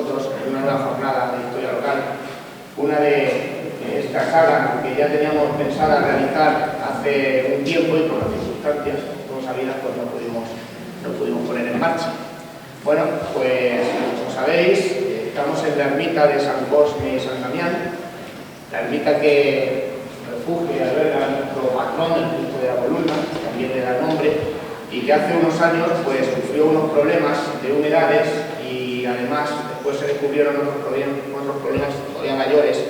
nosotros en una nueva jornada de historia local, una de esta saga que ya teníamos pensada realizar hace un tiempo y por las circunstancias, como sabidas, pues no pudimos poner en marcha. Bueno, pues como sabéis, estamos en la ermita de San Cosme y San Damián, la ermita que refugia y alberga a nuestro patrón, el Cristo de la Columna, que también le da nombre, y que hace unos años pues sufrió unos problemas de humedades y además después se descubrieron otros problemas todavía mayores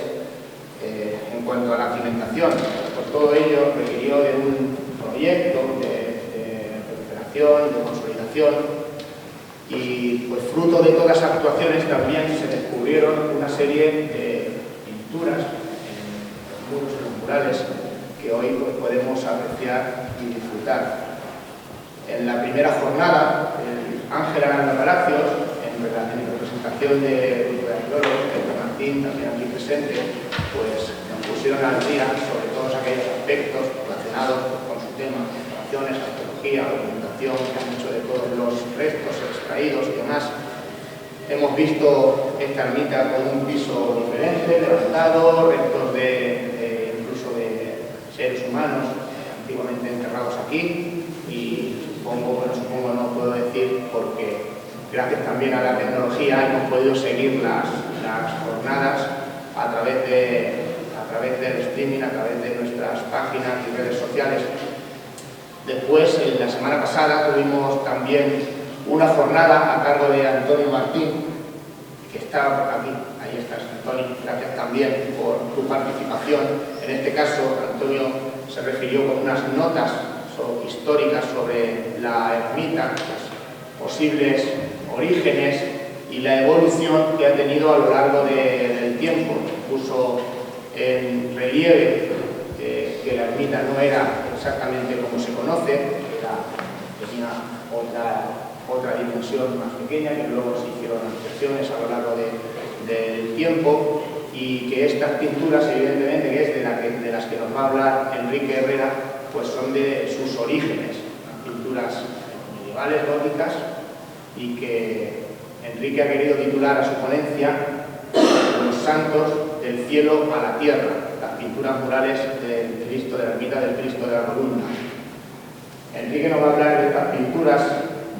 en cuanto a la cimentación. Pues todo ello requirió de un proyecto de recuperación, de consolidación, y pues fruto de todas esas actuaciones también se descubrieron una serie de pinturas en muros y los murales que hoy pues, podemos apreciar y disfrutar. En la primera jornada, el Ángel Aranda Palacios, en representación de Grupo de Arqueólogos, Pedro Martín, también aquí presente, pues nos pusieron al día sobre todos aquellos aspectos relacionados con su tema, excavaciones, arqueología, documentación que han hecho de todos los restos extraídos y demás. Hemos visto esta ermita con un piso diferente, levantado, restos incluso de seres humanos antiguamente enterrados aquí, y supongo no puedo decir porque gracias también a la tecnología hemos podido seguir las jornadas a través del streaming, a través de nuestras páginas y redes sociales. Después, la semana pasada, tuvimos también una jornada a cargo de Antonio Martín, que está aquí. Ahí estás, Antonio. Gracias también por tu participación. En este caso, Antonio se refirió con unas notas históricas sobre la ermita, los posibles orígenes y la evolución que ha tenido a lo largo del tiempo. Puso en relieve que la ermita no era exactamente como se conoce, tenía otra dimensión más pequeña, que luego se hicieron ampliaciones a lo largo del tiempo, y que estas pinturas, evidentemente, que es de las que nos va a hablar Enrique Herrera, pues son de sus orígenes, pinturas medievales, góticas, y que Enrique ha querido titular a su ponencia Los santos del cielo a la tierra, las pinturas murales del Cristo de la ermita del Cristo de la Columna. Enrique nos va a hablar de estas pinturas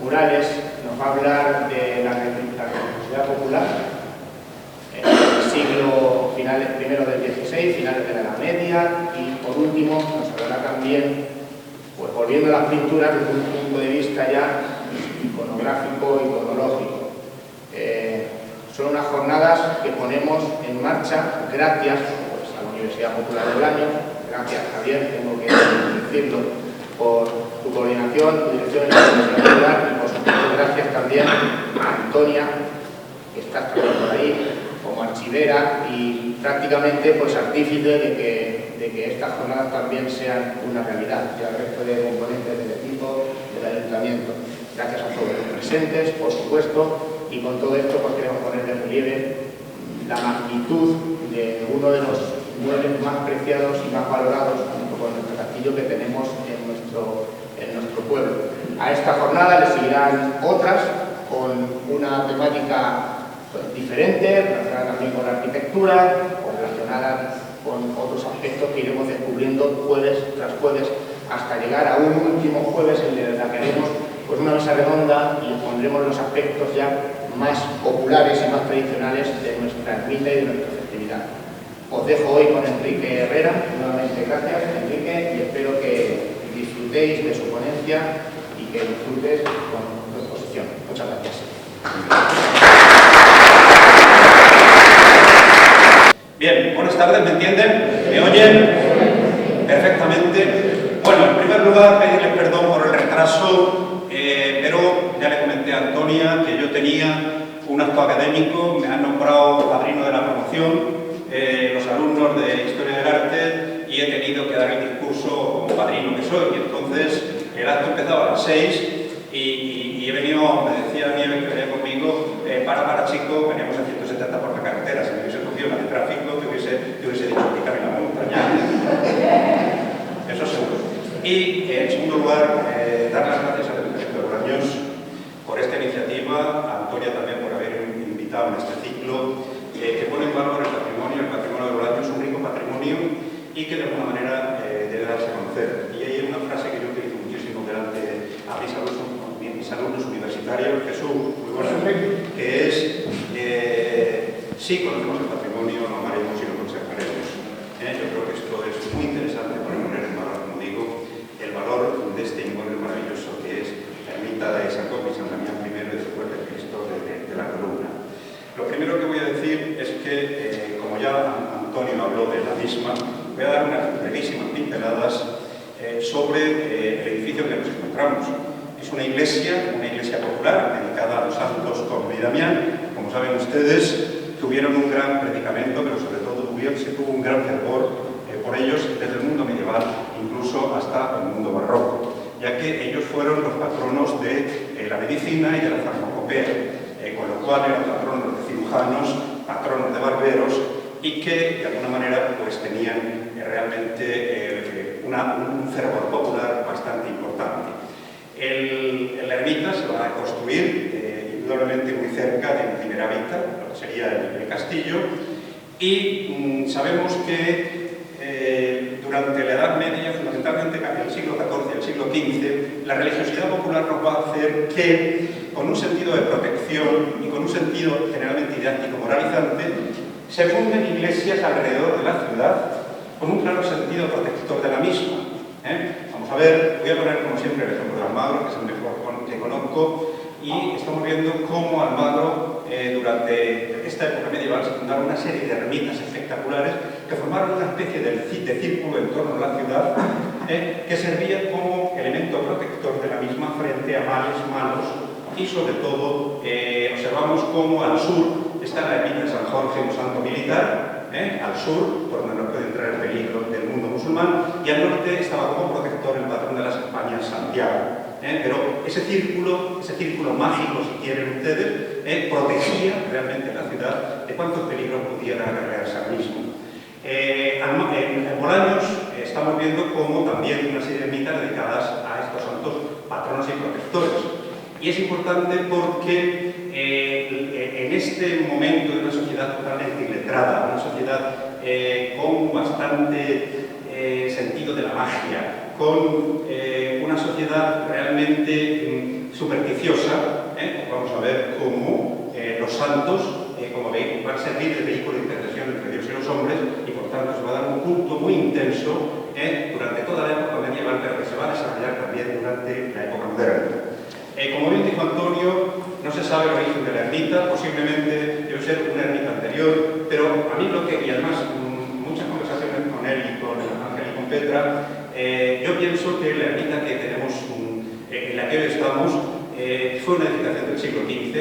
murales, nos va a hablar de la religiosidad popular en el siglo primero del XVI, finales de la Edad Media, y por último nos hablará también, pues volviendo a las pinturas desde un punto de vista ya iconográfico y cronológico. Son unas jornadas que ponemos en marcha gracias pues, a la Universidad Popular de Bolaños, gracias Javier, tengo que decirlo, por tu coordinación, tu dirección en la Universidad Popular, y por supuesto gracias también a Antonia, que está también por ahí, como archivera y prácticamente pues artífice de que estas jornadas también sean una realidad, y al resto de componentes del equipo del Ayuntamiento. Gracias a todos los presentes, por supuesto, y con todo esto pues queremos poner de relieve la magnitud de uno de los muebles más preciados y más valorados junto con nuestro castillo que tenemos en nuestro pueblo. A esta jornada le seguirán otras con una temática pues, diferente, relacionada también con la arquitectura o relacionada con otros aspectos que iremos descubriendo jueves tras jueves hasta llegar a un último jueves en el que haremos pues, una mesa redonda y pondremos los aspectos ya más populares y más tradicionales de nuestra ermita y de nuestra festividad. Os dejo hoy con Enrique Herrera. Nuevamente gracias, Enrique, y espero que disfrutéis de su ponencia y que disfrutes con tu exposición. Muchas gracias. Bien, buenas tardes, ¿me entienden? ¿Me oyen? Perfectamente. Bueno, en primer lugar, pedirles perdón por el retraso, pero ya le comenté a Antonia que yo tenía un acto académico, me han nombrado padrino de la promoción, los alumnos de Historia del Arte, y he tenido que dar el discurso como padrino que soy. Y entonces el acto empezaba a las 6 y he venido, me decía Nieves que venía conmigo, para chico, veníamos a 170 por la carretera, si me hubiese cogido una de tráfico te hubiese dicho quitarme la multa ya. Eso seguro. Y en segundo lugar, dar las gracias al Ayuntamiento de Bolaños por esta iniciativa, a Antonia también por haber invitado presentado en este ciclo, que pone en valor el patrimonio de Bolaño es un rico patrimonio y que de alguna manera debe darse a conocer. Y hay una frase que yo utilizo muchísimo delante a mis alumnos universitarios, Jesús, muy buena, que es si conocemos el patrimonio, lo amaremos y lo conservaremos. Yo creo que esto es muy interesante para poner en valor, como digo, el valor de este inmueble maravilloso que es la ermita de San Coque y San Damián I de su Puerto de Cristo de la Columna. Lo primero que voy a decir es que, como ya Antonio habló de la misma, voy a dar unas brevísimas pinceladas sobre el edificio que nos encontramos. Es una iglesia popular dedicada a los santos Cosme y Damián. Como saben ustedes, tuvieron un gran predicamento, pero sobre todo se tuvo un gran fervor por ellos desde el mundo medieval, incluso hasta el mundo barroco, ya que ellos fueron los patronos de la medicina y de la farmacopea, con lo cual eran patronos de cirujanos, patronos de barberos, y que de alguna manera pues tenían realmente un fervor popular bastante importante. La ermita se va a construir indudablemente muy cerca de Tiberavita, lo que sería el castillo, y sabemos que durante la Edad Media, fundamentalmente en el siglo XIV y el siglo XV, la religiosidad popular nos va a hacer que, con un sentido de protección y con un sentido generalmente didáctico moralizante, se funden iglesias alrededor de la ciudad con un claro sentido protector de la misma. Vamos a ver, voy a poner como siempre el ejemplo de Almagro, que es el mejor que conozco, y estamos viendo cómo Almagro, durante esta época medieval, se fundaron una serie de ermitas espectaculares que formaron una especie de círculo en torno a la ciudad, que servía como elemento protector de la misma frente a males malos, y sobre todo observamos cómo al sur está la ermita de San Jorge, un santo militar, al sur, por donde no puede entrar el peligro del mundo musulmán, y al norte estaba como protector el patrón de las Españas, Santiago. Pero ese círculo mágico, si quieren ustedes, protegía realmente la ciudad de cuántos peligros pudiera acarrearse al mismo. En Bolaños estamos viendo cómo también una serie de ermitas dedicadas a estos santos patronos y protectores. Y es importante porque en este momento de una sociedad totalmente iletrada, una sociedad con bastante sentido de la magia, con una sociedad realmente supersticiosa, vamos a ver cómo los santos, como veis, van a servir de vehículo de intercesión entre Dios y los hombres, y por tanto se va a dar un culto muy intenso durante toda la época medieval, pero que se va a desarrollar también durante la época moderna. Como bien dijo Antonio, no se sabe el origen de la ermita, posiblemente debe ser una ermita anterior, pero a mí y además muchas conversaciones con él y con Ángel y con Petra, yo pienso que la ermita que tenemos, en la que hoy estamos, fue una edificación del siglo XV,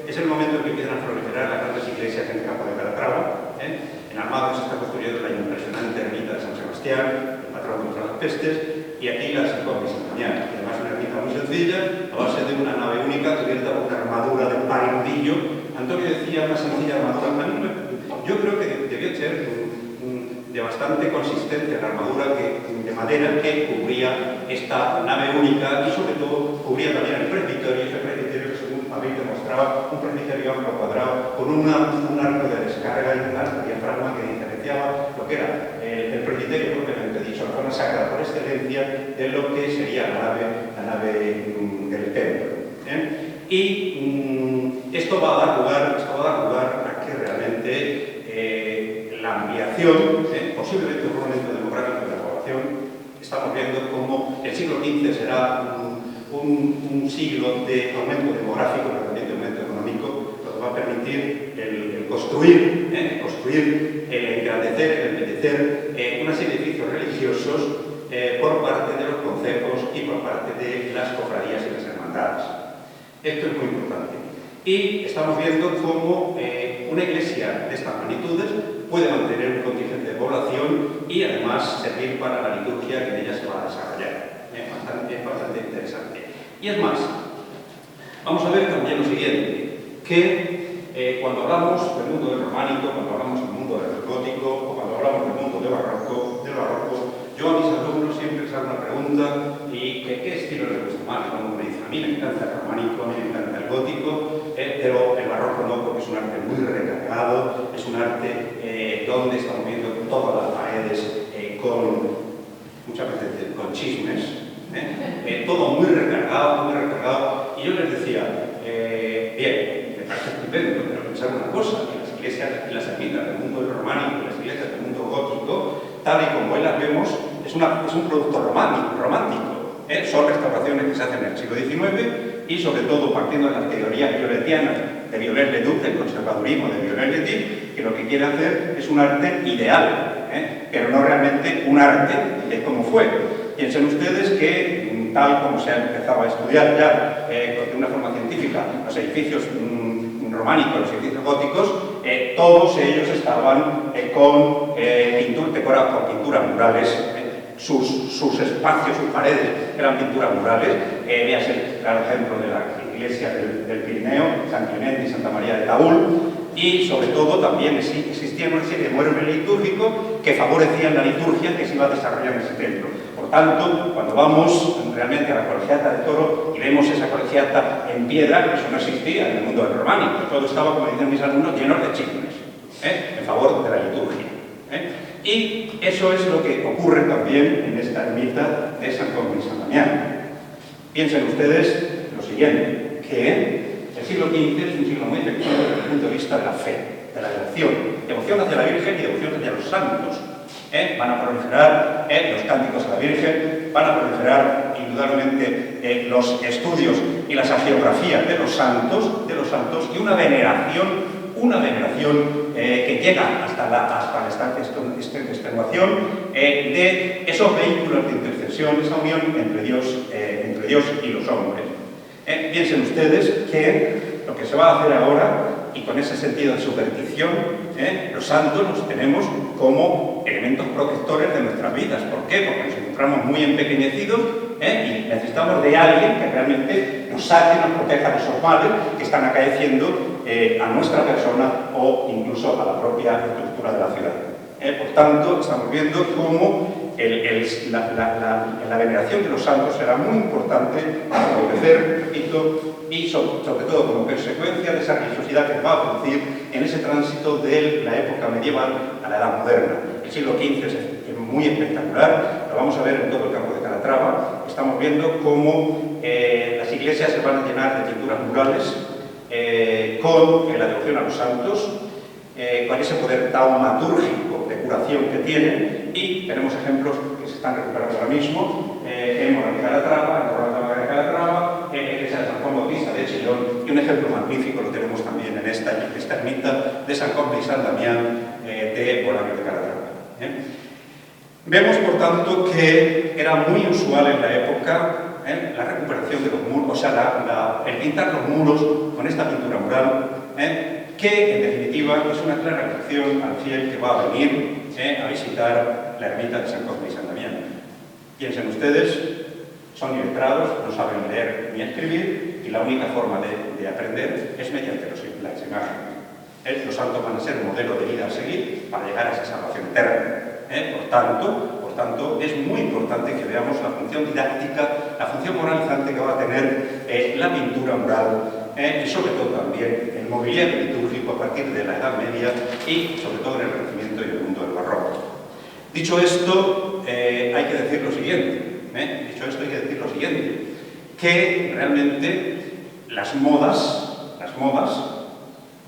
es el momento en que empiezan a proliferar las grandes iglesias en el campo de Calatrava. En Almagro se está construyendo la impresionante ermita de San Sebastián, el patrón contra las pestes, y aquí la San Coque y San Damián, que además es una ermita muy sencilla, a base de una nave única cubierta por una armadura de par y nudillo. Antonio decía una sencilla armadura. Yo creo que debió ser de bastante consistencia la armadura de madera que cubría esta nave única, y sobre todo cubría también el presbiterio, ese presbiterio que según habéis demostrado, un presbiterio amplio cuadrado con un arco de descarga y un arco diafragma que diferenciaba lo que era el presbiterio propiamente dicho, la zona sagrada por excelencia de lo que sería la nave del templo. Y esto va a dar lugar a que realmente la ampliación, posiblemente un momento demográfico de la población, estamos viendo cómo el siglo XV será un siglo de aumento demográfico, pero también de aumento económico, lo que va a permitir el construir, el engrandecer, el embellecer una serie de edificios religiosos por parte de los concejos y por parte de las cofradías y las hermandades. Esto es muy importante. Y estamos viendo cómo una iglesia de estas magnitudes puede mantener un contingente de población y además servir para la liturgia que en ella se va a desarrollar. Es bastante interesante. Y es más, vamos a ver también lo siguiente, que cuando hablamos del mundo del románico, cuando hablamos del mundo del gótico, o cuando hablamos del mundo del barroco, yo a mis alumnos siempre les hago una pregunta: ¿y qué estilo les gusta más? Como me dicen, a mí me encanta el románico, a mí me encanta el gótico, pero el barroco no, no, porque es un arte muy recargado, es un arte donde estamos viendo todas las paredes muchas veces con chismes, todo muy recargado, y yo les decía, bien, me parece estupendo, pero pensar una cosa, que las iglesias y las ermitas del mundo románico, las iglesias del mundo gótico, tal y como hoy las vemos, es un producto romántico. Son restauraciones que se hacen en el siglo XIX y sobre todo partiendo de las teorías violetianas de Viollet-le-Duc, del conservadurismo de Viollet-le-Duc, que lo que quiere hacer es un arte ideal, pero no realmente un arte como fue. Piensen ustedes que, tal como se ha empezado a estudiar ya de una forma científica, los edificios románicos, los edificios góticos, todos ellos estaban decorados con pinturas murales. Sus espacios, sus paredes eran pinturas murales. Veas el claro ejemplo de la iglesia del Pirineo, San Clemente y Santa María de Taúl, y sobre todo también existía una serie de muebles litúrgicos que favorecían la liturgia que se iba a desarrollar en ese templo. Por tanto, cuando vamos realmente a la colegiata de Toro y vemos esa colegiata en piedra, eso no existía en el mundo del románico, todo estaba, como dicen mis alumnos, lleno de chismes, en favor de la liturgia. Y eso es lo que ocurre también en esta ermita de San Cosme y San Damián. Piensen ustedes lo siguiente, que el siglo XV es un siglo muy efectivo desde el punto de vista de la fe, de la devoción hacia la Virgen y devoción hacia los santos. Van a proliferar los cánticos a la Virgen, van a proliferar indudablemente los estudios y las hagiografías de los santos y una veneración que llega hasta la extenuación de esos vehículos de intercesión, esa unión entre Dios y los hombres. Piensen ustedes que lo que se va a hacer ahora, y con ese sentido de superstición, los santos los tenemos como elementos protectores de nuestras vidas. ¿Por qué? Porque nos encontramos muy empequeñecidos y necesitamos de alguien que realmente nos saque, nos proteja de esos males que están acaeciendo a nuestra persona o incluso a la propia estructura de la ciudad. Por tanto, estamos viendo cómo la veneración de los santos será muy importante para favorecer, repito, y sobre todo como consecuencia de esa religiosidad que va a producir en ese tránsito de la época medieval a la edad moderna. El siglo XV es muy espectacular, lo vamos a ver en todo el campo de Calatrava. Estamos viendo cómo las iglesias se van a llenar de pinturas murales con la devoción a los santos, con ese poder taumatúrgico de curación que tienen, y tenemos ejemplos que se están recuperando ahora mismo en Morón de Calatrava, en Morón de Calatrava, en la iglesia de San Juan Bautista de Chillón, y un ejemplo magnífico lo tenemos también en esta ermita de San Cosme y San Damián de Morón de Calatrava. Vemos, por tanto, que era muy usual en la época la recuperación de los muros, o sea, el pintar los muros con esta pintura mural, que en definitiva es una clara reacción al fiel que va a venir a visitar la ermita de San Cosme y San Damián. Piensen ustedes, son iletrados, no saben leer ni escribir, y la única forma de aprender es mediante las imágenes. Los santos van a ser modelo de vida a seguir para llegar a esa salvación eterna. Por tanto, es muy importante que veamos la función didáctica, la función moralizante que va a tener la pintura mural y sobre todo también el mobiliario litúrgico a partir de la Edad Media y sobre todo en el Renacimiento y el mundo del Barroco. Dicho esto, hay que decir lo siguiente, que realmente las modas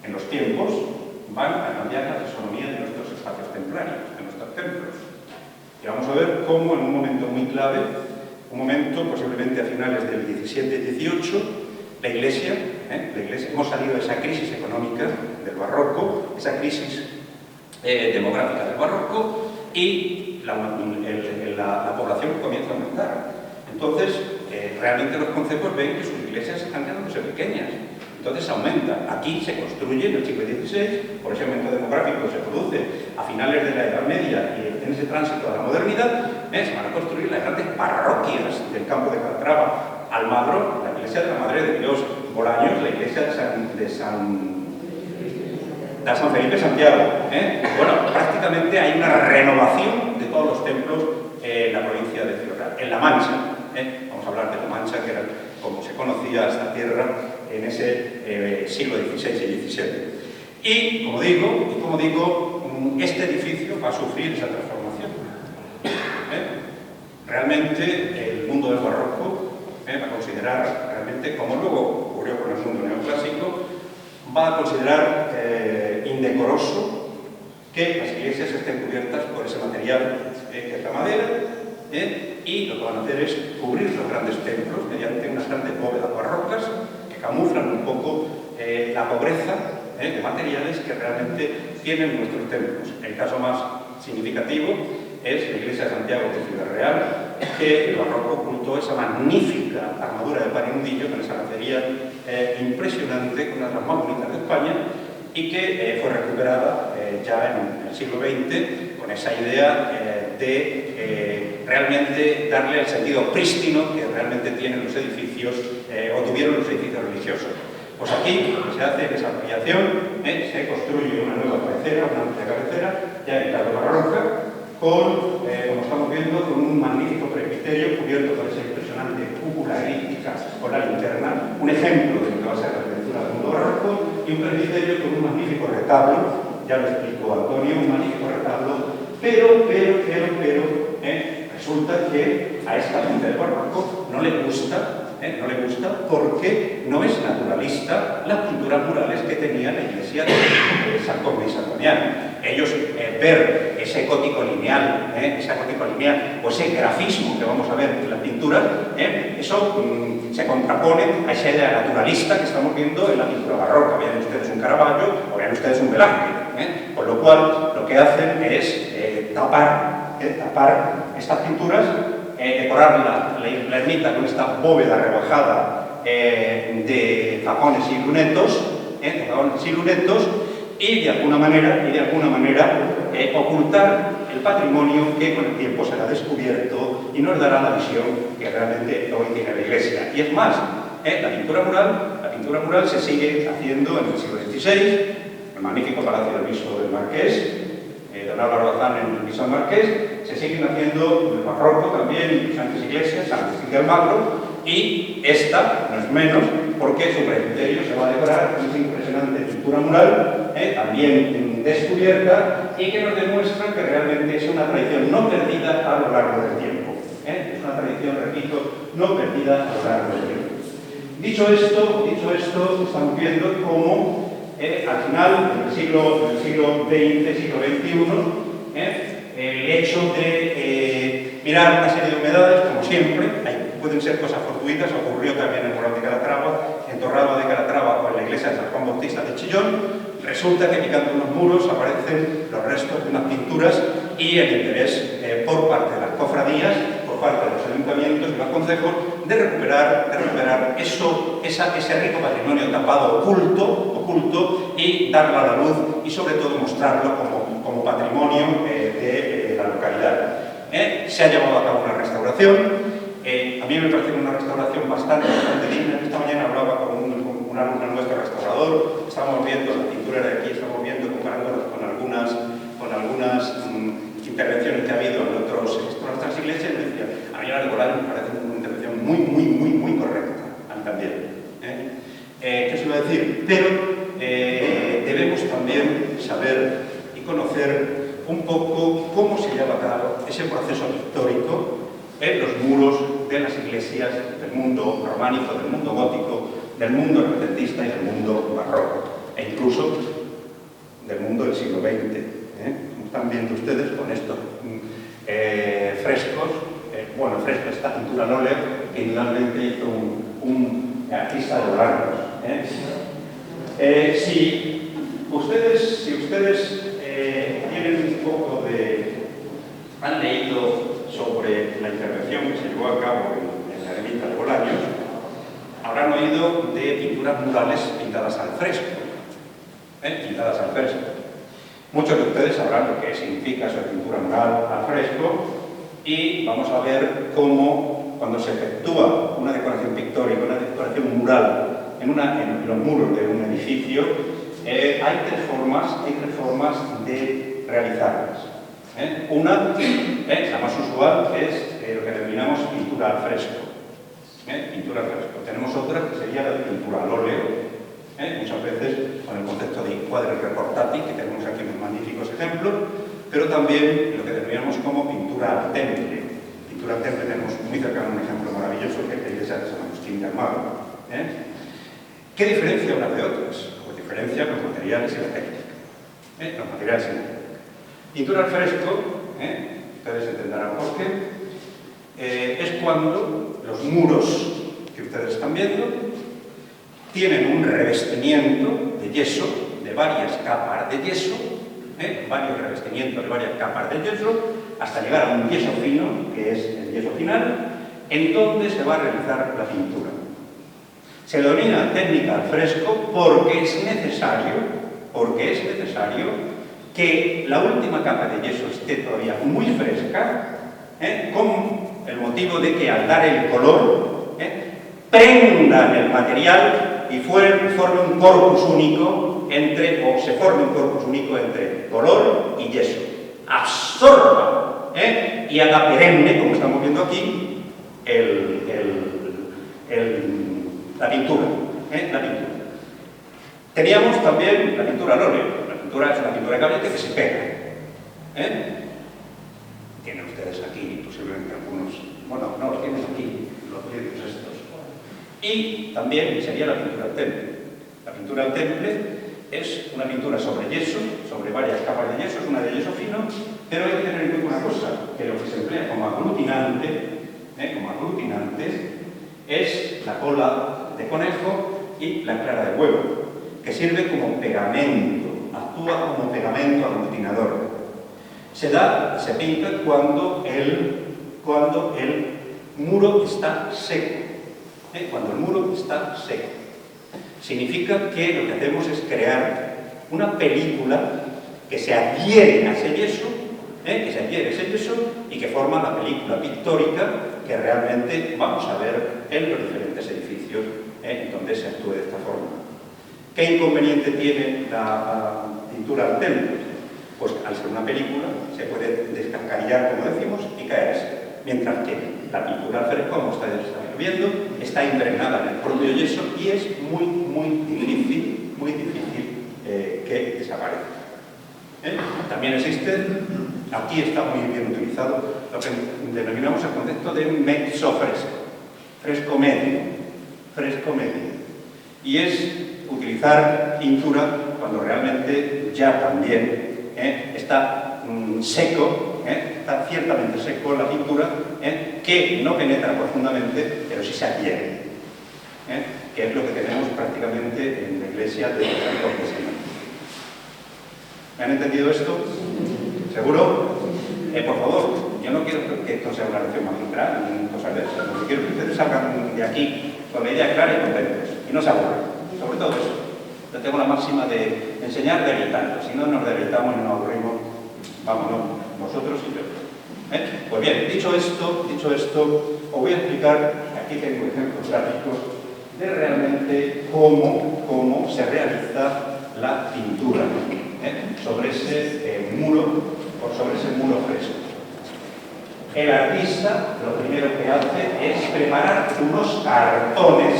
en los tiempos van a cambiar la fisonomía de nuestros espacios templarios, de nuestros templos. Y vamos a ver cómo en un momento muy clave, un momento posiblemente a finales del 17-18, la Iglesia, hemos salido de esa crisis económica del Barroco, esa crisis demográfica del Barroco, y la población comienza a aumentar. Entonces, realmente los concejos ven que sus iglesias están quedándose pequeñas. Entonces aumenta. Aquí se construye en el siglo XVI, por ese aumento demográfico que se produce a finales de la Edad Media y en ese tránsito a la modernidad, se van a construir las grandes parroquias del campo de Calatrava. Almagro, la iglesia de la Madre de Dios; Bolaños, la iglesia de San Felipe Santiago. Bueno, prácticamente hay una renovación de todos los templos en la provincia de Ciudad, en La Mancha. Vamos a hablar de La Mancha, que era como se conocía esta tierra en ese siglo XVI y XVII. Y, como digo, este edificio va a sufrir esa transformación. Realmente, el mundo del barroco va a considerar, realmente, como luego ocurrió con el mundo neoclásico, va a considerar indecoroso que las iglesias estén cubiertas por ese material que es la madera, y lo que van a hacer es cubrir los grandes templos mediante unas grandes bóvedas barrocas que camuflan un poco la pobreza de materiales que realmente tienen nuestros templos. El caso más significativo es la iglesia de Santiago de Ciudad Real, que el barroco ocultó esa magnífica armadura de panindillo con esa lacería impresionante, una de las más bonitas de España, y que fue recuperada ya en el siglo XX con esa idea de realmente darle el sentido prístino que realmente tienen los edificios o tuvieron los edificios religiosos. Pues aquí lo que se hace es ampliación, se construye una nueva cabecera, una amplia cabecera, ya en clave barroca, con, como estamos viendo, con un magnífico presbiterio cubierto por esa impresionante cúpula elíptica con la linterna, un ejemplo de lo que va a ser la arquitectura del mundo barroco, y un presbiterio con un magnífico retablo, ya lo explicó Antonio, un magnífico retablo, pero, resulta que a esta gente del barroco no le gusta porque no es naturalista las pinturas murales que tenía la iglesia de San Cosme y San Damián. Ellos ver ese gótico lineal, o ese grafismo que vamos a ver en las pinturas, eso se contrapone a esa idea naturalista que estamos viendo en la pintura barroca. Vean ustedes un Caravaggio o vean ustedes un Velázquez. Con lo cual, lo que hacen es tapar estas pinturas, decorar la ermita con esta bóveda rebajada de fajones y lunetos, y de alguna manera ocultar el patrimonio que con el tiempo será descubierto y nos dará la visión que realmente hoy tiene la iglesia. Y es más, la pintura mural se sigue haciendo en el siglo XVI, el magnífico Palacio del Viso del Marqués, don Álvaro Bazán en el Viso del Marqués, se siguen haciendo en el barroco también, incluso antes iglesias, San Agustín del Magno, y esta no es menos porque su presbiterio se va a decorar con esa impresionante pintura mural, también descubierta, y que nos demuestra que realmente es una tradición no perdida a lo largo del tiempo. Es una tradición, repito, no perdida a lo largo del tiempo. Dicho esto, estamos viendo cómo al final del siglo XX, siglo XXI, el hecho de mirar una serie de humedades, como siempre, pueden ser cosas fortuitas, ocurrió también en el Morral de Calatrava, en Torralba de Calatrava o en la iglesia de San Juan Bautista de Chillón. Resulta que picando unos muros aparecen los restos de unas pinturas y el interés por parte de las cofradías, por parte de los ayuntamientos y los concejos, de recuperar ese rico patrimonio tapado, oculto, y darlo a la luz y sobre todo mostrarlo como patrimonio de la localidad. Se ha llevado a cabo una restauración. A mí me parece una restauración bastante digna. Esta mañana hablaba con un alumno nuestro restaurador, estábamos viendo la pintura de aquí, estamos viendo, comparándolas con algunas intervenciones que ha habido en otras iglesias, y me decía, a mí la de Colán me parece una intervención muy correcta, a mí también. ¿Qué se iba a decir? Pero debemos también saber y conocer un poco cómo se lleva a cabo ese proceso histórico en los muros de las iglesias del mundo románico, del mundo gótico, del mundo renacentista y del mundo barroco, e incluso del mundo del siglo XX. Como están viendo ustedes con estos frescos, fresco, esta pintura al óleo que indudablemente hizo un artista de Oranos. Si ustedes tienen un poco han leído sobre la intervención que se llevó a cabo en la ermita de Bolaños, habrán oído de pinturas murales pintadas al fresco. Muchos de ustedes sabrán lo que significa esa pintura mural al fresco, y vamos a ver cómo cuando se efectúa una decoración pictórica, una decoración mural en los muros de un edificio, hay tres formas de realizarlas. Una, la más usual, es lo que denominamos pintura al fresco. Pintura al fresco. tenemos otra que sería la pintura al óleo, muchas veces con el concepto de quadri reportati, que tenemos aquí unos magníficos ejemplos, pero también lo que denominamos como pintura al temple. Pintura al temple tenemos muy cercano un ejemplo maravilloso que es la iglesia de San Agustín de Almagro. ¿Qué diferencia unas de otras? Pues diferencia los materiales y la técnica. Los materiales y la técnica. Pintura al fresco, ustedes entenderán por qué, es cuando los muros que ustedes están viendo tienen un revestimiento de yeso, de varias capas de yeso, varios revestimientos de varias capas de yeso, hasta llegar a un yeso fino, que es el yeso final, en donde se va a realizar la pintura. Se denomina técnica al fresco porque es necesario que la última capa de yeso esté todavía muy fresca, con el motivo de que al dar el color, prendan el material y forme un corpus único se forme un corpus único entre color y yeso. Absorba y haga perenne, como estamos viendo aquí, la pintura. Teníamos también la pintura al óleo. La pintura es una pintura caliente que se pega. Tienen ustedes aquí, posiblemente algunos, bueno, no los tienen aquí, los lienzos estos. Y también sería la pintura al temple. La pintura al temple es una pintura sobre yeso, sobre varias capas de yeso, es una de yeso fino, pero hay que tener en cuenta una cosa, que lo que se emplea como aglutinante es la cola de conejo y la clara de huevo, que sirve como pegamento, actúa como pegamento aglutinador. Se pinta cuando el muro está seco. Cuando el muro está seco. Significa que lo que hacemos es crear una película que se adhiere a ese yeso, y que forma la película pictórica que realmente vamos a ver en los diferentes edificios donde se actúe de esta forma. ¿Qué inconveniente tiene la pintura al temple? Pues al ser una película se puede descascarillar, como decimos, y caerse. Mientras que la pintura al fresco, como ustedes están viendo, está impregnada en el propio yeso y es muy difícil que desaparezca. También existe, aquí está muy bien utilizado, lo que denominamos el concepto de mezzo fresco, fresco medio. Y es utilizar pintura cuando realmente ya también está seco, está ciertamente seco la pintura, que no penetra profundamente, pero sí se adhiere, que es lo que tenemos prácticamente en la iglesia de San Jorge. ¿Me han entendido esto? ¿Seguro? Por favor, yo no quiero que esto sea una lección magistral ni cosas de esas. Lo que quiero es que ustedes salgan de aquí con la idea clara y contentos y no se aburran. Sobre todo eso. Yo tengo la máxima de enseñar deleitando. Si no nos deleitamos y nos aburrimos, vámonos nosotros y yo. Pues bien, dicho esto, os voy a explicar, aquí tengo ejemplos gráficos, de realmente cómo se realiza la pintura sobre ese muro fresco. El artista lo primero que hace es preparar unos cartones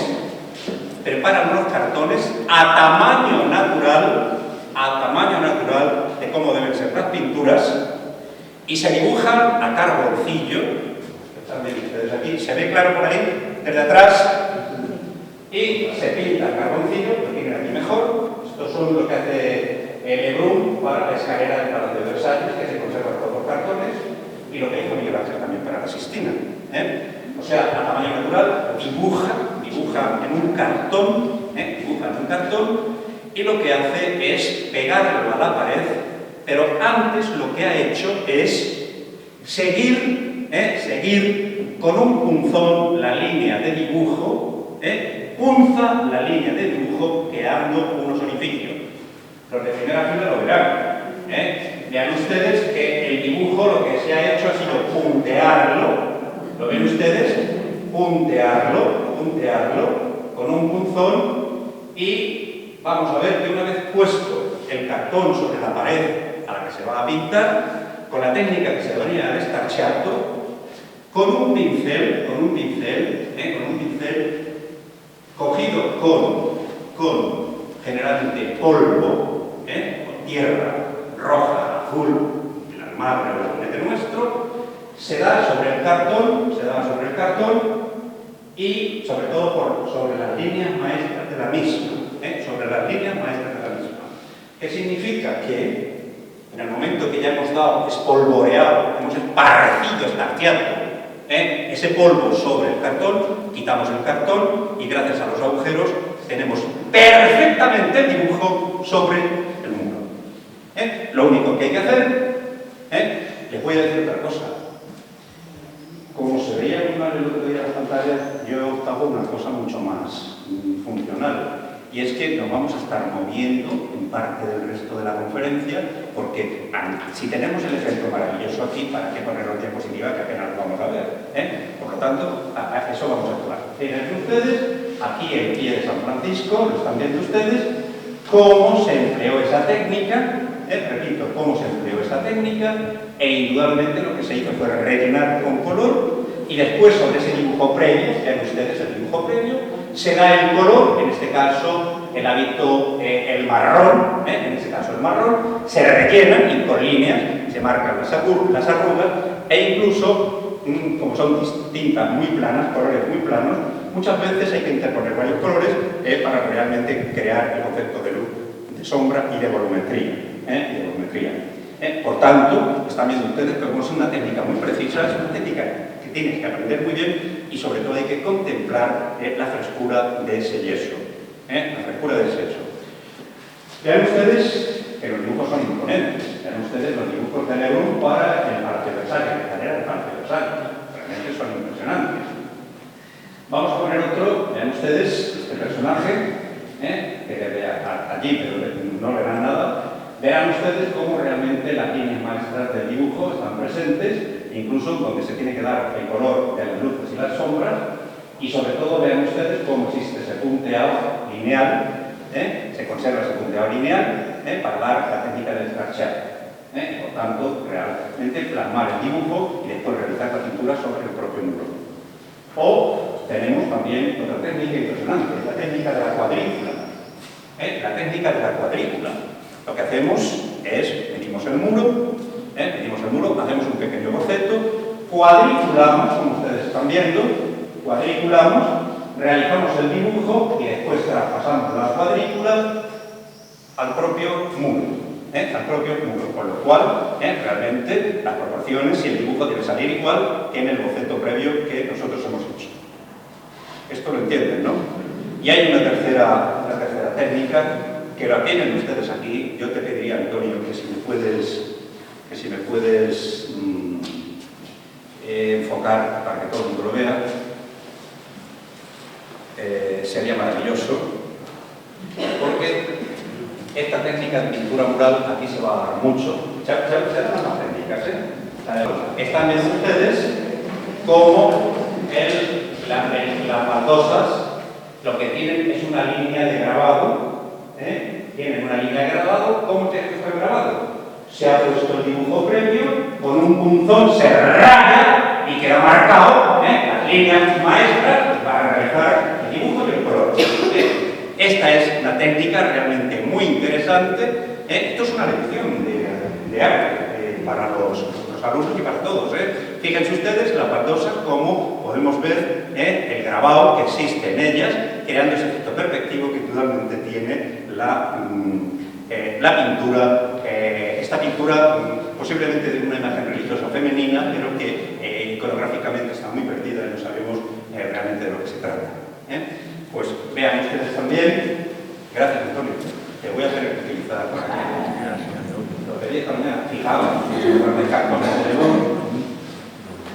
a tamaño natural de cómo deben ser las pinturas, y se dibujan a carboncillo, que están viendo ustedes aquí, se ve claro por ahí, desde atrás, y se pinta a carboncillo, lo tienen aquí mejor. Estos son lo que hace Lebrun para la escalera del Palacio de Versalles, que se conserva todos los cartones, y lo que hizo Miguel Ángel también para la Sistina. O sea, a tamaño natural, dibuja en un cartón, y lo que hace es pegarlo a la pared, pero antes lo que ha hecho es seguir con un punzón la línea de dibujo, punza la línea de dibujo creando unos orificios. Los de primera fila lo verán. Vean ustedes que el dibujo lo que se ha hecho ha sido puntearlo. ¿Lo ven ustedes? Puntearlo con un punzón, y vamos a ver que una vez puesto el cartón sobre la pared a la que se va a pintar, con la técnica que se denomina el estarchato, con un pincel cogido con generalmente polvo, o tierra roja, azul, el mar realmente nuestro, se da sobre el cartón, y sobre todo sobre las líneas maestras de la misma, ¿Qué significa? Que en el momento que ya hemos dado, espolvoreado, hemos esparcido, estarciado, ese polvo sobre el cartón, quitamos el cartón y gracias a los agujeros tenemos perfectamente el dibujo sobre el muro. Lo único que hay que hacer, les voy a decir otra cosa. Como se veía muy mal el otro día en las pantallas, yo hago una cosa mucho más funcional. Y es que nos vamos a estar moviendo en parte del resto de la conferencia, porque si tenemos el ejemplo maravilloso aquí, ¿para qué ponerlo en diapositiva que apenas lo vamos a ver? Por lo tanto, a eso vamos a actuar. Fíjense ustedes, aquí el pie de San Francisco, lo están viendo ustedes, cómo se empleó esa técnica, repito, cómo se empleó esa técnica, e indudablemente lo que se hizo fue rellenar con color, y después sobre ese dibujo previo, vean ustedes el dibujo previo, se da el color, en este caso el hábito, el marrón, en este caso el marrón, se rellenan y con líneas se marcan las arrugas, e incluso, como son tintas muy planas, colores muy planos, muchas veces hay que interponer varios colores para realmente crear el concepto de luz, de sombra y de volumetría. Por tanto, están viendo ustedes que como es una técnica muy precisa, es una técnica que tienes que aprender muy bien y sobre todo hay que contemplar la frescura de ese yeso. Vean ustedes que los dibujos son imponentes. Vean ustedes los dibujos de Lebrun para el Palacio de Versalles, la escalera del Palacio de Versalles. Realmente son impresionantes. Vamos a poner otro, vean ustedes este personaje, que debe allí, pero no le dan nada. Vean ustedes cómo realmente las líneas maestras del dibujo están presentes, incluso donde se tiene que dar el color de las luces y las sombras, y sobre todo vean ustedes cómo existe ese punteado lineal, se conserva ese punteado lineal para dar la técnica del scratchar. Y por tanto, realmente plasmar el dibujo y después realizar la pintura sobre el propio muro. O tenemos también otra técnica impresionante, la técnica de la cuadrícula. Lo que hacemos es, medimos el muro, hacemos un pequeño boceto, cuadriculamos, como ustedes están viendo, realizamos el dibujo y después traspasamos la cuadrícula al propio muro. Con lo cual, realmente, las proporciones y el dibujo debe salir igual que en el boceto previo que nosotros hemos hecho. Esto lo entienden, ¿no? Y hay una tercera técnica que la tienen ustedes aquí. Yo te pediría, Antonio, que si me puedes enfocar para que todo el mundo lo vea, sería maravilloso, porque esta técnica de pintura mural aquí se va a dar mucho. Se dan más técnicas, Están viendo ustedes cómo las baldosas lo que tienen es una línea de grabado. Tienen una línea de grabado. ¿Cómo tiene que estar grabado? Se ha puesto el dibujo previo, con un punzón se raya y queda marcado las líneas maestras para realizar el dibujo y el color. Esta es una técnica realmente muy interesante. Esto es una lección de arte para los alumnos y para todos. Fíjense ustedes las baldosas, como podemos ver el grabado que existe en ellas, creando ese efecto perspectivo que indudablemente tiene la pintura, esta pintura posiblemente de una imagen religiosa femenina, pero que iconográficamente está muy perdida y no sabemos realmente de lo que se trata. Pues vean ustedes también, gracias Antonio, te voy a tener que utilizar para que lo veréis también, fijaos los cartones de Lebrun,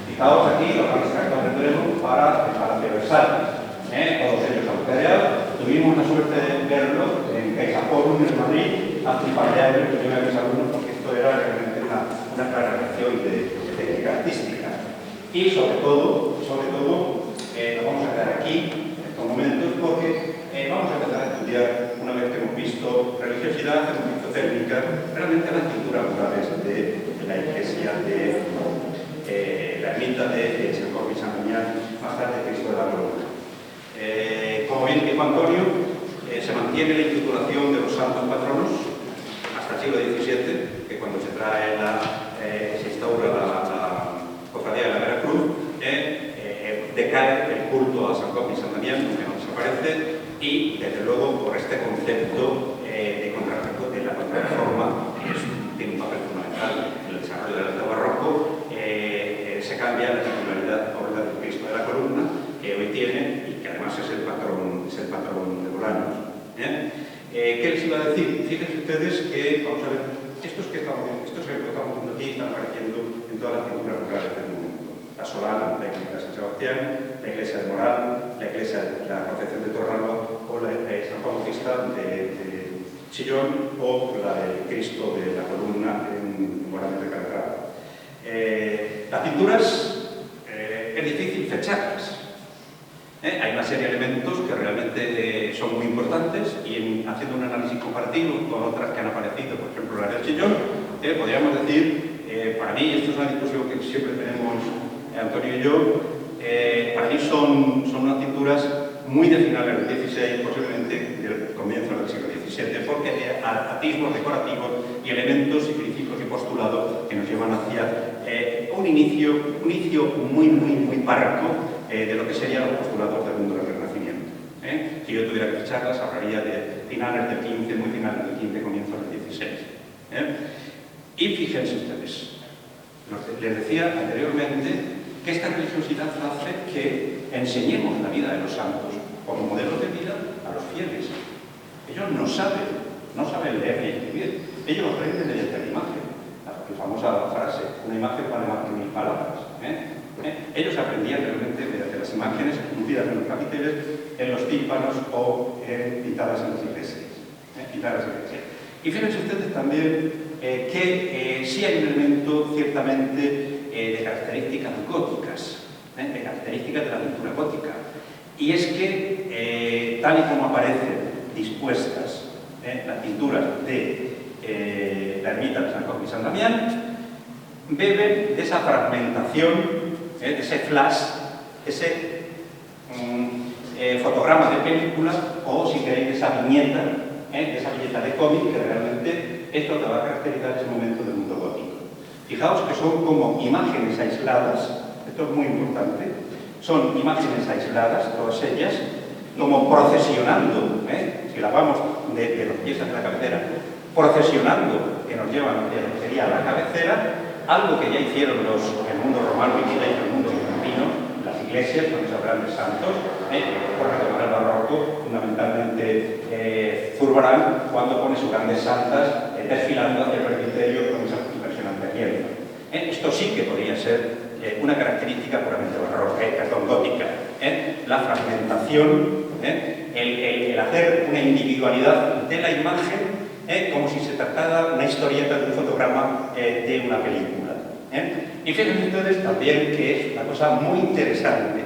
fijaos aquí los grandes cartones de Lebrun para el Palacio de Versalles, todos ellos agujereados. Tuvimos la suerte de verlos en CaixaForum en Madrid hace un par de años, que yo me mis alumnos porque esto era realmente una clara reacción de técnica artística. Y sobre todo, nos vamos a quedar aquí en estos momentos porque vamos a empezar a estudiar, una vez que hemos visto religiosidad, hemos visto técnica, realmente las pinturas murales de la iglesia de la ermita de San Jorge y San Damián, más tarde Cristo de la Corona. Como bien dijo Antonio, se mantiene la institución de los santos patronos hasta el siglo XVII, que cuando se instaura la cofradía de la Veracruz, decae el culto a San Cosme y San Damián, que no desaparece, y desde luego por este concepto de la contrarreforma, que tiene un papel fundamental en el desarrollo del arte barroco, se cambia la titularidad por la del Cristo de la Columna, que hoy tiene y que además es el patrón de Bolaños. ¿Qué les iba a decir? Fíjense ustedes que, vamos a ver, estos que estamos viendo aquí están apareciendo en todas las pinturas rurales del mundo. La Solana, la iglesia de San Sebastián, la iglesia de Moral, la iglesia de la Concepción de Torralba o la de San Juan Bautista de Chillón o la del Cristo de la Columna en Morales de Calatrava. Las pinturas es difícil fecharlas. Hay una serie de elementos que realmente son muy importantes y haciendo un análisis comparativo con otras que han aparecido, por ejemplo la del Chillón, podríamos decir, para mí, esto es una discusión que siempre tenemos Antonio y yo, para mí son unas pinturas muy de finales del XVI, posiblemente del comienzo del siglo XVII, porque hay atisbos decorativos y elementos y principios y postulados que nos llevan hacia un inicio muy parco de lo que serían los postulados del mundo del Renacimiento. Si yo tuviera que ficharlas, hablaría de finales del XV, muy finales del XV, comienzos del XVI. Y fíjense ustedes, les decía anteriormente que esta religiosidad hace que enseñemos la vida de los santos como modelos de vida a los fieles. Ellos no saben leer ni escribir, ellos aprenden mediante la imagen. La famosa frase, una imagen vale más que 1000 palabras. Ellos aprendían realmente mediante las imágenes esculpidas en los capiteles, en los tímpanos o pintadas en las iglesias. Y fíjense ustedes también que sí hay un elemento ciertamente de características góticas, de características de la pintura gótica. Y es que, tal y como aparecen dispuestas las pinturas de la ermita de San Cosme y San Damián, beben de esa fragmentación, de ese flash, ese fotograma de película, o si queréis, de esa viñeta de cómic, que realmente es lo que va a caracterizar ese momento del mundo gótico. Fijaos que son como imágenes aisladas, esto es muy importante, son imágenes aisladas, todas ellas, como procesionando, si la vamos de los pies hacia la cabecera, procesionando, que nos llevan de lo que sería la cabecera, algo que ya hicieron el mundo romano y el mundo bizantino, las iglesias con esos grandes santos, por retomar el barroco, fundamentalmente Zurbarán, cuando pone sus grandes santas desfilando hacia el presbiterio con esa impresionante aliento. Esto sí que podría ser una característica puramente gótica. La fragmentación, el hacer una individualidad de la imagen como si se tratara de una historieta de un fotograma de una película. Y fíjense ustedes también que es una cosa muy interesante,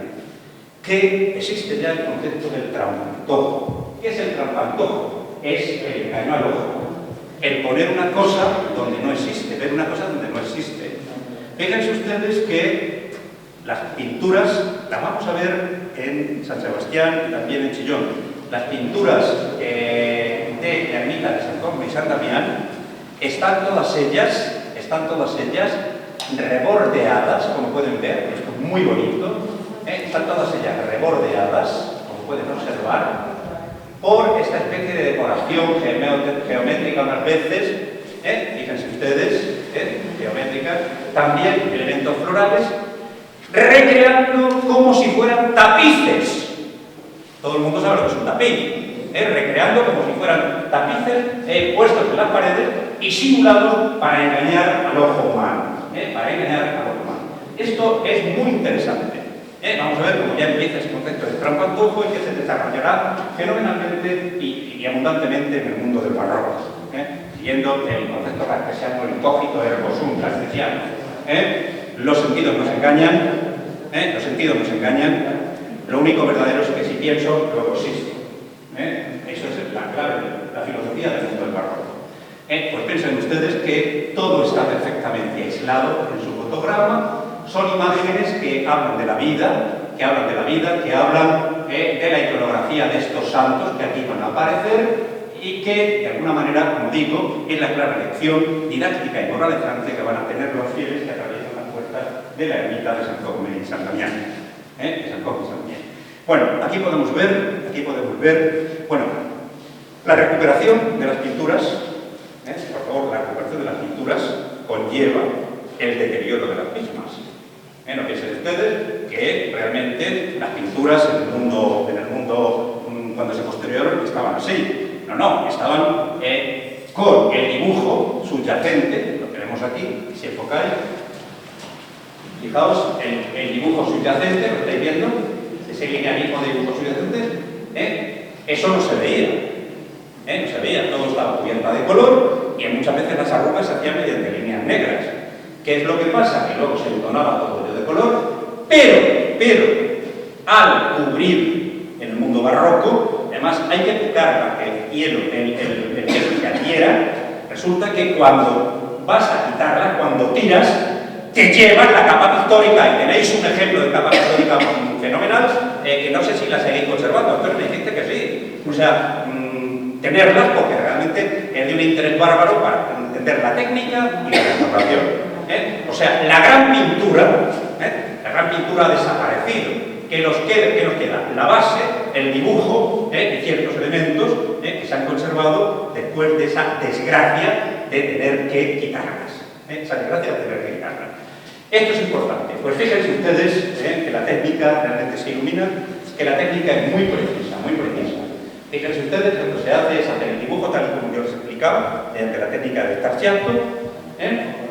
que existe ya el concepto del trampantojo. ¿Qué es el trampantojo? Es el engaño al ojo, el poner una cosa donde no existe, ver una cosa donde no existe. Fíjense ustedes que las pinturas las vamos a ver en San Sebastián y también en Chillón. Las pinturas de la ermita de San Cosme y San Damián están todas ellas rebordeadas, como pueden ver, esto es muy bonito, están todas ellas rebordeadas, como pueden observar, por esta especie de decoración geométrica unas veces, fíjense ustedes, geométricas, también elementos florales, recreando como si fueran tapices. Todo el mundo sabe lo que es un tapiz, recreando como si fueran tapices puestos en las paredes y simulados para engañar al ojo humano. Esto es muy interesante. Vamos a ver cómo ya empieza ese concepto de trampantojo y que se desarrollará fenomenalmente y abundantemente en el mundo del barroco, siguiendo el concepto cartesiano, el cogito ergo sum cartesiano. Los sentidos nos engañan, lo único verdadero es que si pienso, luego existo. Eso es la clave de la filosofía del mundo del barroco. Pues piensen ustedes que todo está perfectamente aislado en su fotograma, son imágenes que hablan de la vida, que hablan de la iconografía de estos santos que aquí van a aparecer y que, de alguna manera, como digo, es la clara lección didáctica y moralizante que van a tener los fieles que atraviesan las puertas de la ermita de San Cosme y San Damián. De San Cosme y San Damián. Bueno, aquí podemos ver, bueno, la recuperación de las pinturas, por favor, la recuperación de las pinturas conlleva el deterioro de las mismas. No piensen ustedes que realmente las pinturas en el mundo cuando se posterior estaban así. No, estaban con el dibujo subyacente, lo tenemos aquí, si enfocáis. Fijaos, el dibujo subyacente, ¿lo estáis viendo? Ese linealismo de dibujo subyacente, eso no se veía. No se veía, todo estaba cubierto de color y muchas veces las arrugas se hacían mediante líneas negras. ¿Qué es lo que pasa? Que luego se entonaba todo de color, pero al cubrir en el mundo barroco, además hay que quitar para que el hielo, el hielo se adhiera. Resulta que cuando vas a quitarla, cuando tiras, te llevas la capa pictórica, y tenéis un ejemplo de capa pictórica fenomenal, que no sé si la seguís conservando, pero me dijiste que sí. O sea, tenerlas porque realmente es de un interés bárbaro para entender la técnica y la restauración. O sea, la gran pintura ha desaparecido. ¿Qué nos queda? La base, el dibujo y ciertos elementos que se han conservado después de esa desgracia de tener que quitarlas. Esto es importante. Pues fíjense ustedes que la técnica realmente se ilumina, que la técnica es muy precisa, muy precisa. Fíjense ustedes que lo que se hace es hacer el dibujo tal como yo les explicaba, mediante la técnica de Starchiato.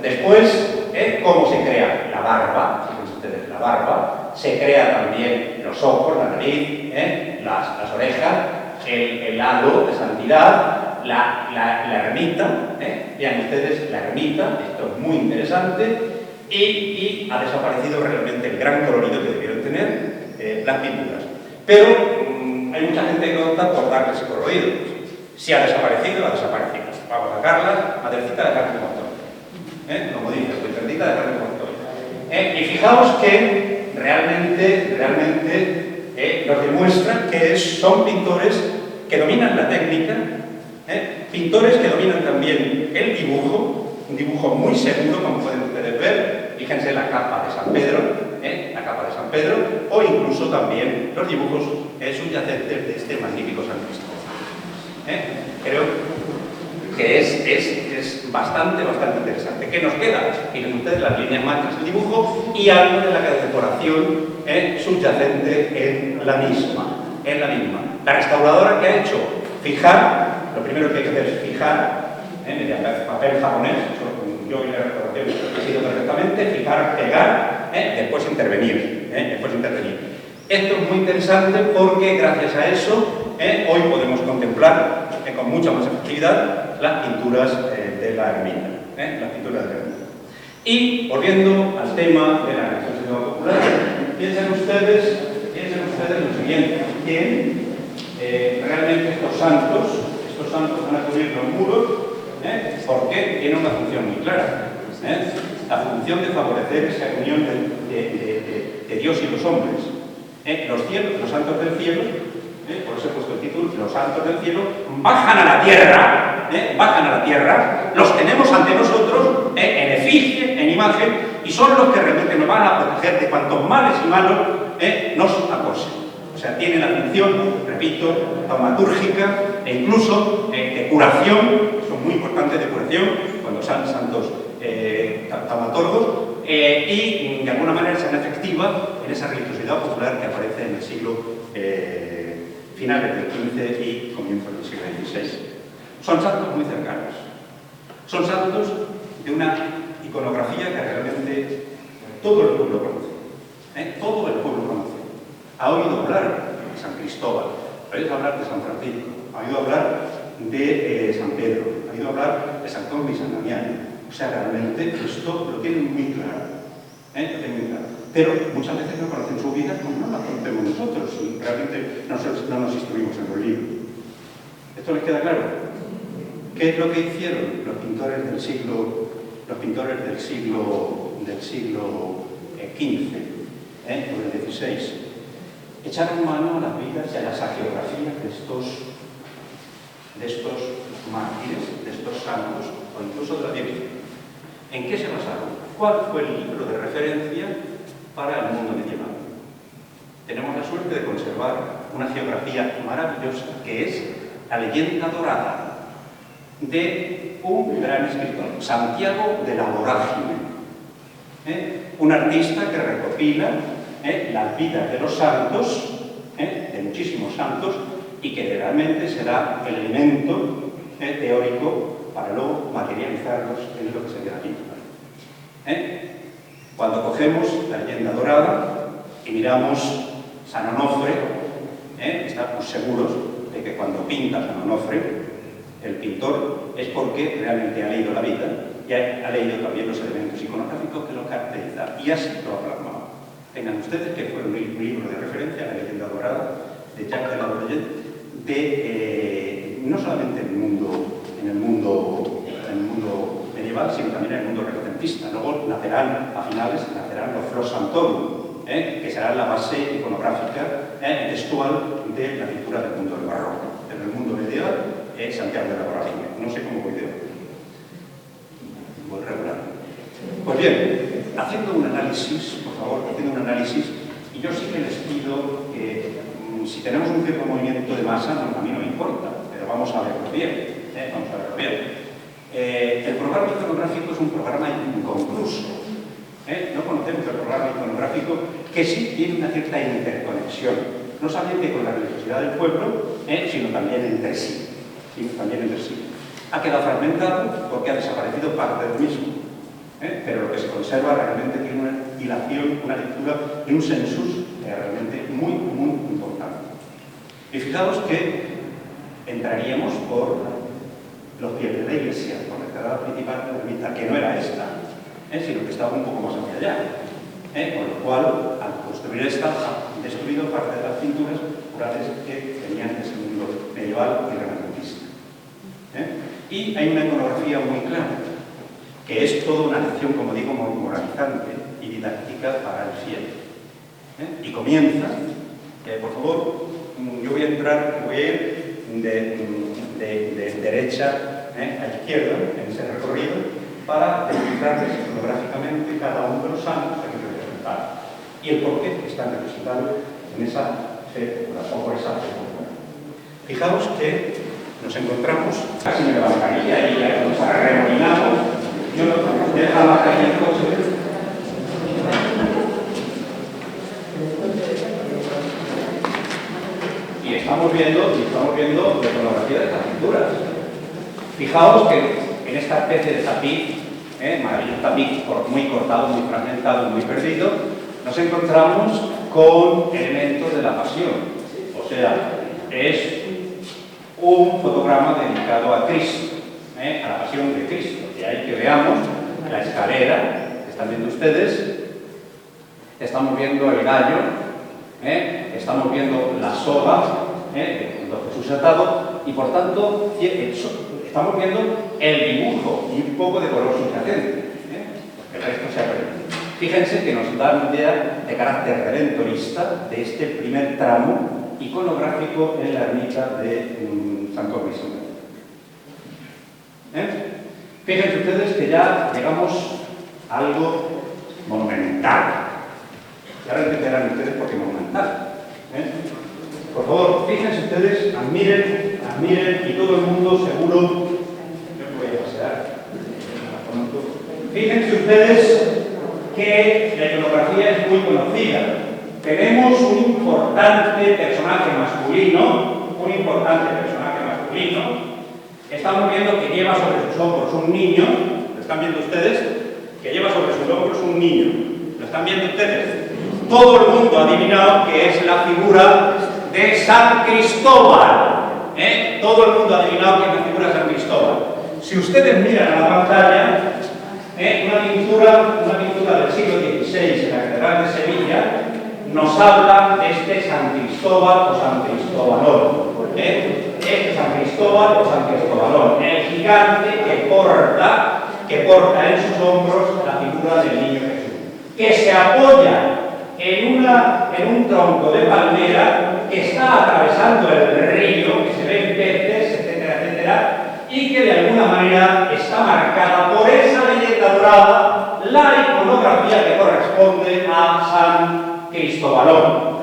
Después, cómo se crea la barba, fíjense ustedes, la barba, se crea también los ojos, la nariz, las orejas, el halo de santidad, la ermita, vean ustedes la ermita, esto es muy interesante, y ha desaparecido realmente el gran colorido que debieron tener las pinturas. Pero hay mucha gente que opta por darle ese colorido. Si ha desaparecido, ha desaparecido. Vamos a sacarla, madrecita de carne como estoy. Como dice, madrecita de carne como estoy. Y fijaos que realmente nos demuestra que son pintores que dominan la técnica, pintores que dominan también el dibujo, un dibujo muy seguro, como pueden ustedes ver. Fíjense la capa de San Pedro, o incluso también los dibujos subyacentes de este magnífico San Cristóbal. Creo que es bastante interesante. ¿Qué nos queda? Miren ustedes las líneas maestras del dibujo y algo de la decoración subyacente en la misma. La restauradora que ha hecho fijar, lo primero que hay que hacer es fijar, mediante papel japonés, yo y la restauración ha sido perfectamente, fijar, pegar, después intervenir. Esto es muy interesante porque gracias a eso hoy podemos contemplar con mucha más efectividad las pinturas de la ermita. Y volviendo al tema de la religiosidad popular, piensen ustedes lo siguiente, que realmente estos santos van a cubrir los muros porque tienen una función muy clara. La función de favorecer esa unión de Dios y los hombres. Los santos del cielo, por eso he puesto el título, los santos del cielo bajan a la tierra, los tenemos ante nosotros en efigie, en imagen, y son los que realmente nos van a proteger de cuantos males y malos nos acosen. O sea, tienen la función, repito, taumatúrgica e incluso de curación, son muy importantes de curación, cuando son santos taumatólogos, y de alguna manera sean efectiva en esa religiosidad popular que aparece en el siglo finales del XV y comienzos del siglo XVI. Son santos muy cercanos, son santos de una iconografía que realmente todo el pueblo conoce, todo el pueblo conoce. Ha oído hablar de San Cristóbal, ha oído hablar de San Francisco, ha oído hablar de San Pedro, ha oído hablar de San Cosme y San Damián. O sea, realmente esto lo tienen muy claro, pero muchas veces no conocen su vida como no la conocemos nosotros, y realmente no nos instruimos en los libros. ¿Esto les queda claro? ¿Qué es lo que hicieron los pintores del siglo XV o del XVI? echaron mano a las vidas y a las hagiografías de estos mártires, de estos santos, o incluso de la Virgen. ¿En qué se basaron? ¿Cuál fue el libro de referencia para el mundo medieval? Tenemos la suerte de conservar una geografía maravillosa que es la leyenda dorada de un gran escritor, Santiago de la Vorágine, un artista que recopila las vidas de los santos, de muchísimos santos, y que realmente será el elemento teórico para luego materializarlos en lo que sería la pintura. Cuando cogemos la leyenda dorada y miramos San Onofre, estamos seguros de que cuando pinta San Onofre, el pintor es porque realmente ha leído la vida y ha leído también los elementos iconográficos que lo caracterizan, y así lo ha plasmado. Tengan ustedes que fue un libro de referencia, la leyenda dorada de Jacques de la Broyette, no solamente en el mundo medieval, sino también en el mundo renacentista. Luego nacerán, a finales, los Flos Santorum, que serán la base iconográfica y textual de la pintura del mundo del barroco. En el mundo medieval, Santiago de la Vorágine. No sé cómo voy de hoy. Voy regular. Pues bien, haciendo un análisis, por favor, haciendo un análisis, y yo sí que les pido que, si tenemos un cierto movimiento de masa, a mí no me importa, pero vamos a verlo bien. Vamos a verlo bien. El programa iconográfico es un programa inconcluso. No conocemos el programa iconográfico, que sí tiene una cierta interconexión, no solamente con la religiosidad del pueblo, sino también entre sí. Ha quedado fragmentado porque ha desaparecido parte del mismo, pero lo que se conserva realmente tiene una dilación, una lectura y un sensus realmente muy, muy importante. Y fijaos que entraríamos por los pies de la iglesia, por la entrada principal de la ermita, que no era esta, sino que estaba un poco más hacia allá. Con lo cual, al construir esta, han destruido parte de las pinturas murales que venían de ese mundo medieval y renacentista. Y hay una iconografía muy clara, que es toda una lección, como digo, moralizante y didáctica para el fiel. Y comienza, por favor, yo voy a ir de derecha a izquierda en ese recorrido para explicarles iconográficamente cada uno de los santos que hay que representar y el por qué están representados en esa figura o por esa figura. Fijaos que nos encontramos, casi me levantaría y ya nos arremolinamos, yo no dejo la calle el coche. Y estamos viendo la iconografía de estas pinturas. Fijaos que en esta especie de tapiz, maravilloso tapiz muy cortado, muy fragmentado, muy perdido, nos encontramos con elementos de la pasión. O sea, es un fotograma dedicado a Cristo, a la pasión de Cristo. Y ahí que veamos la escalera, que están viendo ustedes, estamos viendo el gallo, estamos viendo la soga, cuando Jesús es atado, y por tanto estamos viendo el dibujo y un poco de color subyacente, porque el resto se ha perdido. Fíjense que nos da una idea de carácter redentorista de este primer tramo iconográfico en la ermita de Santo Cristo. Fíjense ustedes que ya llegamos a algo monumental. Y ahora entenderán ustedes por qué monumental. Por favor, fíjense ustedes, admiren, y todo el mundo seguro. Yo me voy a pasear. Fíjense ustedes que la iconografía es muy conocida. Tenemos un importante personaje masculino, Estamos viendo que lleva sobre sus hombros un niño. ¿Lo están viendo ustedes? Que lleva sobre sus hombros un niño. ¿Lo están viendo ustedes? Todo el mundo ha adivinado que es la figura de San Cristóbal. Todo el mundo ha adivinado que es la figura de San Cristóbal. Si ustedes miran a la pantalla, una pintura del siglo XVI en la Catedral de Sevilla nos habla de este San Cristóbal o San Cristóbalón. Este San Cristóbal o San Cristóbalón, el gigante que porta en sus hombros la figura del niño Jesús, que se apoya en una en un tronco de palmera que está atravesando el río, que se ven peces, etcétera, etcétera, y que de alguna manera está marcada por esa leyenda dorada, la iconografía que corresponde a San Cristóbalón.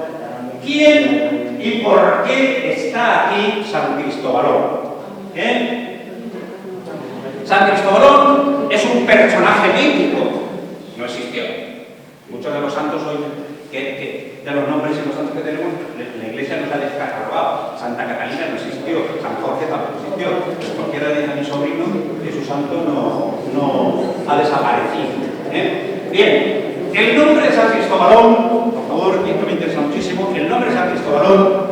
¿Quién y por qué está aquí San Cristóbalón? San Cristóbalón es un personaje mítico, no existió. Muchos de los santos hoy, de los nombres y los santos que tenemos, la Iglesia nos ha descatalogado. Santa Catalina no existió, San Jorge tampoco existió. Pero cualquiera dice a mi sobrino que su santo no ha desaparecido. Bien, el nombre de San Cristóbalón, por favor, esto me interesa muchísimo. El nombre de San Cristóbalón,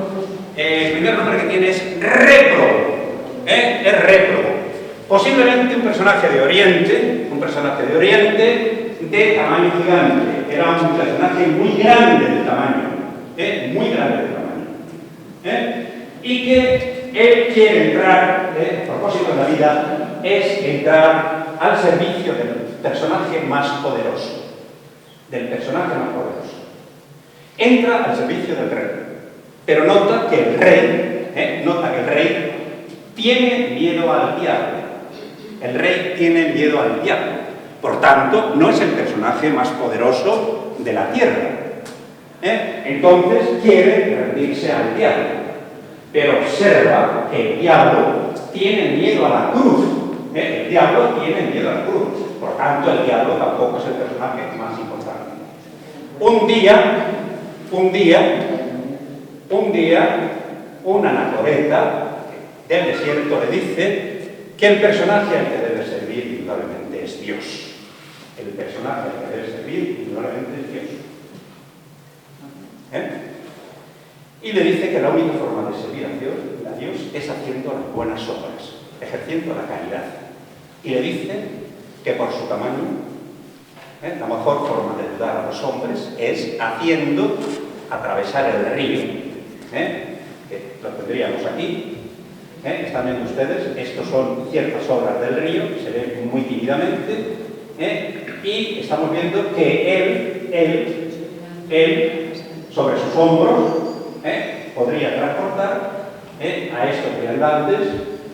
el primer nombre que tiene es réprobo. Es réprobo. Posiblemente un personaje de Oriente, de tamaño gigante. Era un personaje muy grande de tamaño, muy grande de tamaño. Y que él quiere entrar, el propósito de la vida es entrar al servicio del personaje más poderoso. Entra al servicio del rey. Pero nota que el rey tiene miedo al diablo. El rey tiene miedo al diablo. Por tanto, no es el personaje más poderoso de la tierra. Entonces quiere rendirse al diablo. Pero observa que el diablo tiene miedo a la cruz. El diablo tiene miedo a la cruz. Por tanto, el diablo tampoco es el personaje más importante. Un día, una anacoreta del desierto le dice que el personaje al que debe servir indudablemente es Dios. El personaje al que debe servir indudablemente es Dios. Y le dice que la única forma de servir a Dios es haciendo las buenas obras, ejerciendo la caridad. Y le dice que por su tamaño, la mejor forma de ayudar a los hombres es haciendo atravesar el río. Que lo tendríamos aquí. Están viendo ustedes, estos son ciertas obras del río, que se ven muy tímidamente, y estamos viendo que él sobre sus hombros, podría transportar a estos viandantes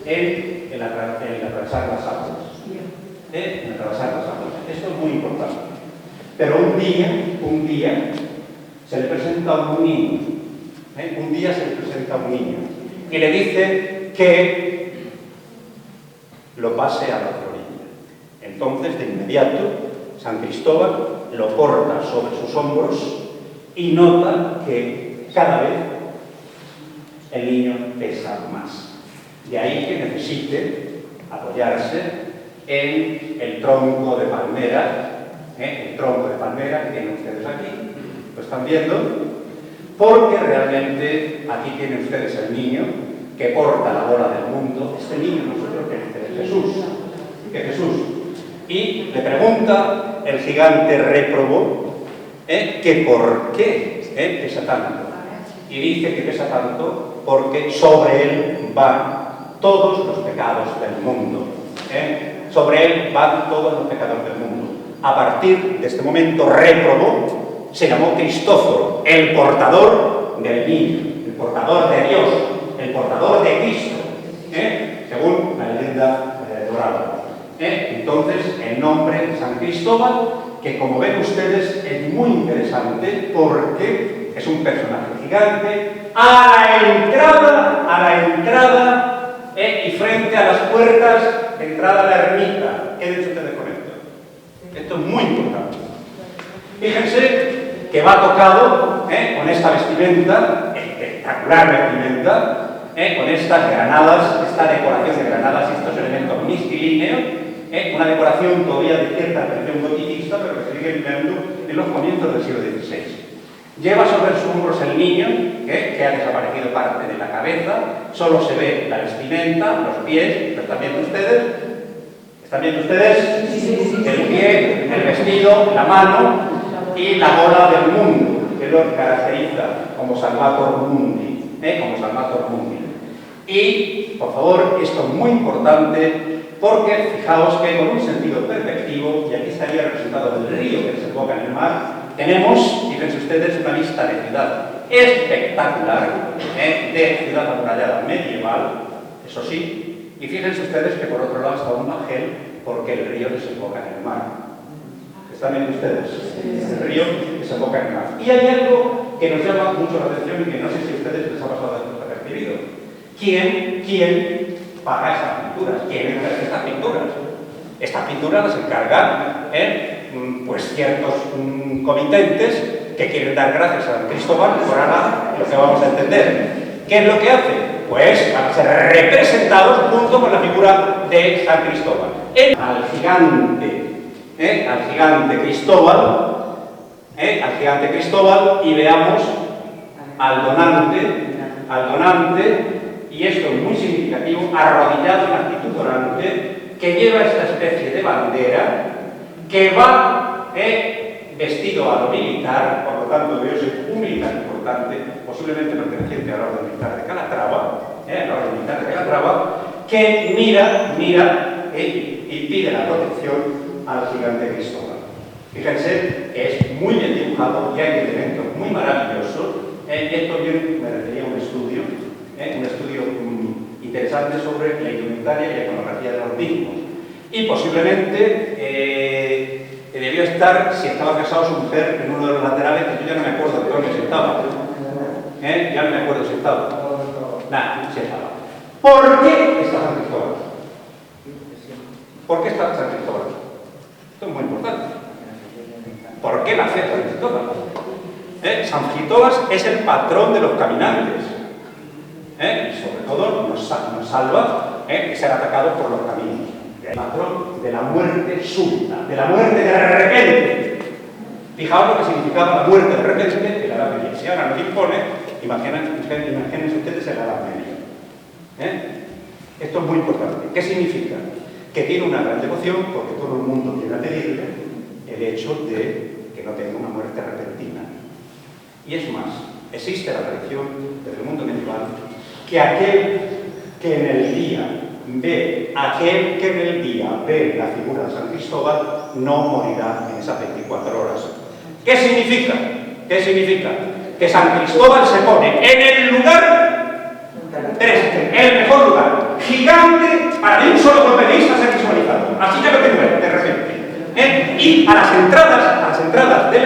en atravesar las aguas. Esto es muy importante. Pero un día se le presenta un niño. Y le dice que lo pase a la otra orilla. Entonces, de inmediato, San Cristóbal lo porta sobre sus hombros y nota que cada vez el niño pesa más. De ahí que necesite apoyarse en el tronco de palmera, que tienen ustedes aquí. Lo están viendo, porque realmente aquí tienen ustedes el niño que porta la bola del mundo. Este niño nosotros tenemos Jesús. Y le pregunta el gigante réprobo que por qué pesa tanto. Y dice que pesa tanto porque sobre él van todos los pecados del mundo. Sobre él van todos los pecados del mundo. A partir de este momento, réprobo se llamó Cristóforo, el portador del niño, el portador de Dios, el portador de Cristo, según la leyenda dorada. Entonces, el nombre de San Cristóbal, que como ven ustedes es muy interesante porque es un personaje gigante, a la entrada y frente a las puertas de entrada a la ermita. Quédense ustedes con esto. Esto es muy importante. Fíjense que va tocado con esta vestimenta, espectacular vestimenta, con estas granadas, esta decoración de granadas y estos elementos mistilíneos, una decoración todavía de cierta tradición goticista, pero que se sigue empleando en los comienzos del siglo XVI. Lleva sobre sus hombros el niño, que ha desaparecido parte de la cabeza, solo se ve la vestimenta, los pies. ¿Lo están viendo ustedes? ¿Están viendo ustedes? El pie, el vestido, la mano y la bola del mundo, que lo caracteriza como Salvator Mundi. Y, por favor, esto es muy importante porque fijaos que con un sentido perspectivo, y aquí estaría representado el río que desemboca en el mar, Tenemos, fíjense ustedes, una vista de ciudad espectacular, de ciudad amurallada medieval, eso sí, y fíjense ustedes que por otro lado está un bajel porque el río desemboca en el mar. ¿Están viendo ustedes? El río desemboca en el mar. Y hay algo que nos llama mucho la atención y que no sé si a ustedes les ha pasado desapercibido. ¿Quién paga estas pinturas? ¿Quién encarga estas pinturas? Estas pinturas las encargan pues ciertos comitentes que quieren dar gracias a San Cristóbal por ahora lo que vamos a entender. ¿Qué es lo que hace? Pues van a ser representados junto con la figura de San Cristóbal. Al gigante Cristóbal, y veamos al donante, y esto es muy significativo, arrodillado en actitud donante, que lleva esta especie de bandera, que va vestido a lo militar, por lo tanto debe ser un militar importante, posiblemente perteneciente a la orden militar de Calatrava, que mira y pide la protección al gigante Cristóbal. Fíjense que es muy bien dibujado y hay elementos muy maravillosos. Esto bien merecería un estudio interesante sobre la indumentaria y la iconografía de los mismos. Y posiblemente debió estar, si estaba casado su mujer, en uno de los laterales, que yo ya no me acuerdo de dónde se estaba. Ya no me acuerdo si estaba. Nada, se estaba. ¿Por qué está San Cristóbal? ¿Por qué está San Cristóbal? Esto es muy importante. ¿Por qué nace San Cristóbal? San Cristóbal es el patrón de los caminantes. Y sobre todo nos salva de ser atacados por los caminos. El patrón de la muerte súbita, de la muerte de repente. Fijaos lo que significaba la muerte de repente en la Edad Media. Si ahora nos impone, imagínense ustedes en la Edad Media. Esto es muy importante. ¿Qué significa? Que tiene una gran devoción porque todo el mundo viene a pedirle el hecho de que no tenga una muerte repentina. Y es más, existe la tradición desde el mundo medieval que aquel que en el día ve la figura de San Cristóbal no morirá en esas 24 horas. ¿Qué significa? Que San Cristóbal se pone en el lugar el mejor lugar, gigante, para de un solo golpe de vista ser visualizado. Así ya lo tengo de repente. Y a las entradas de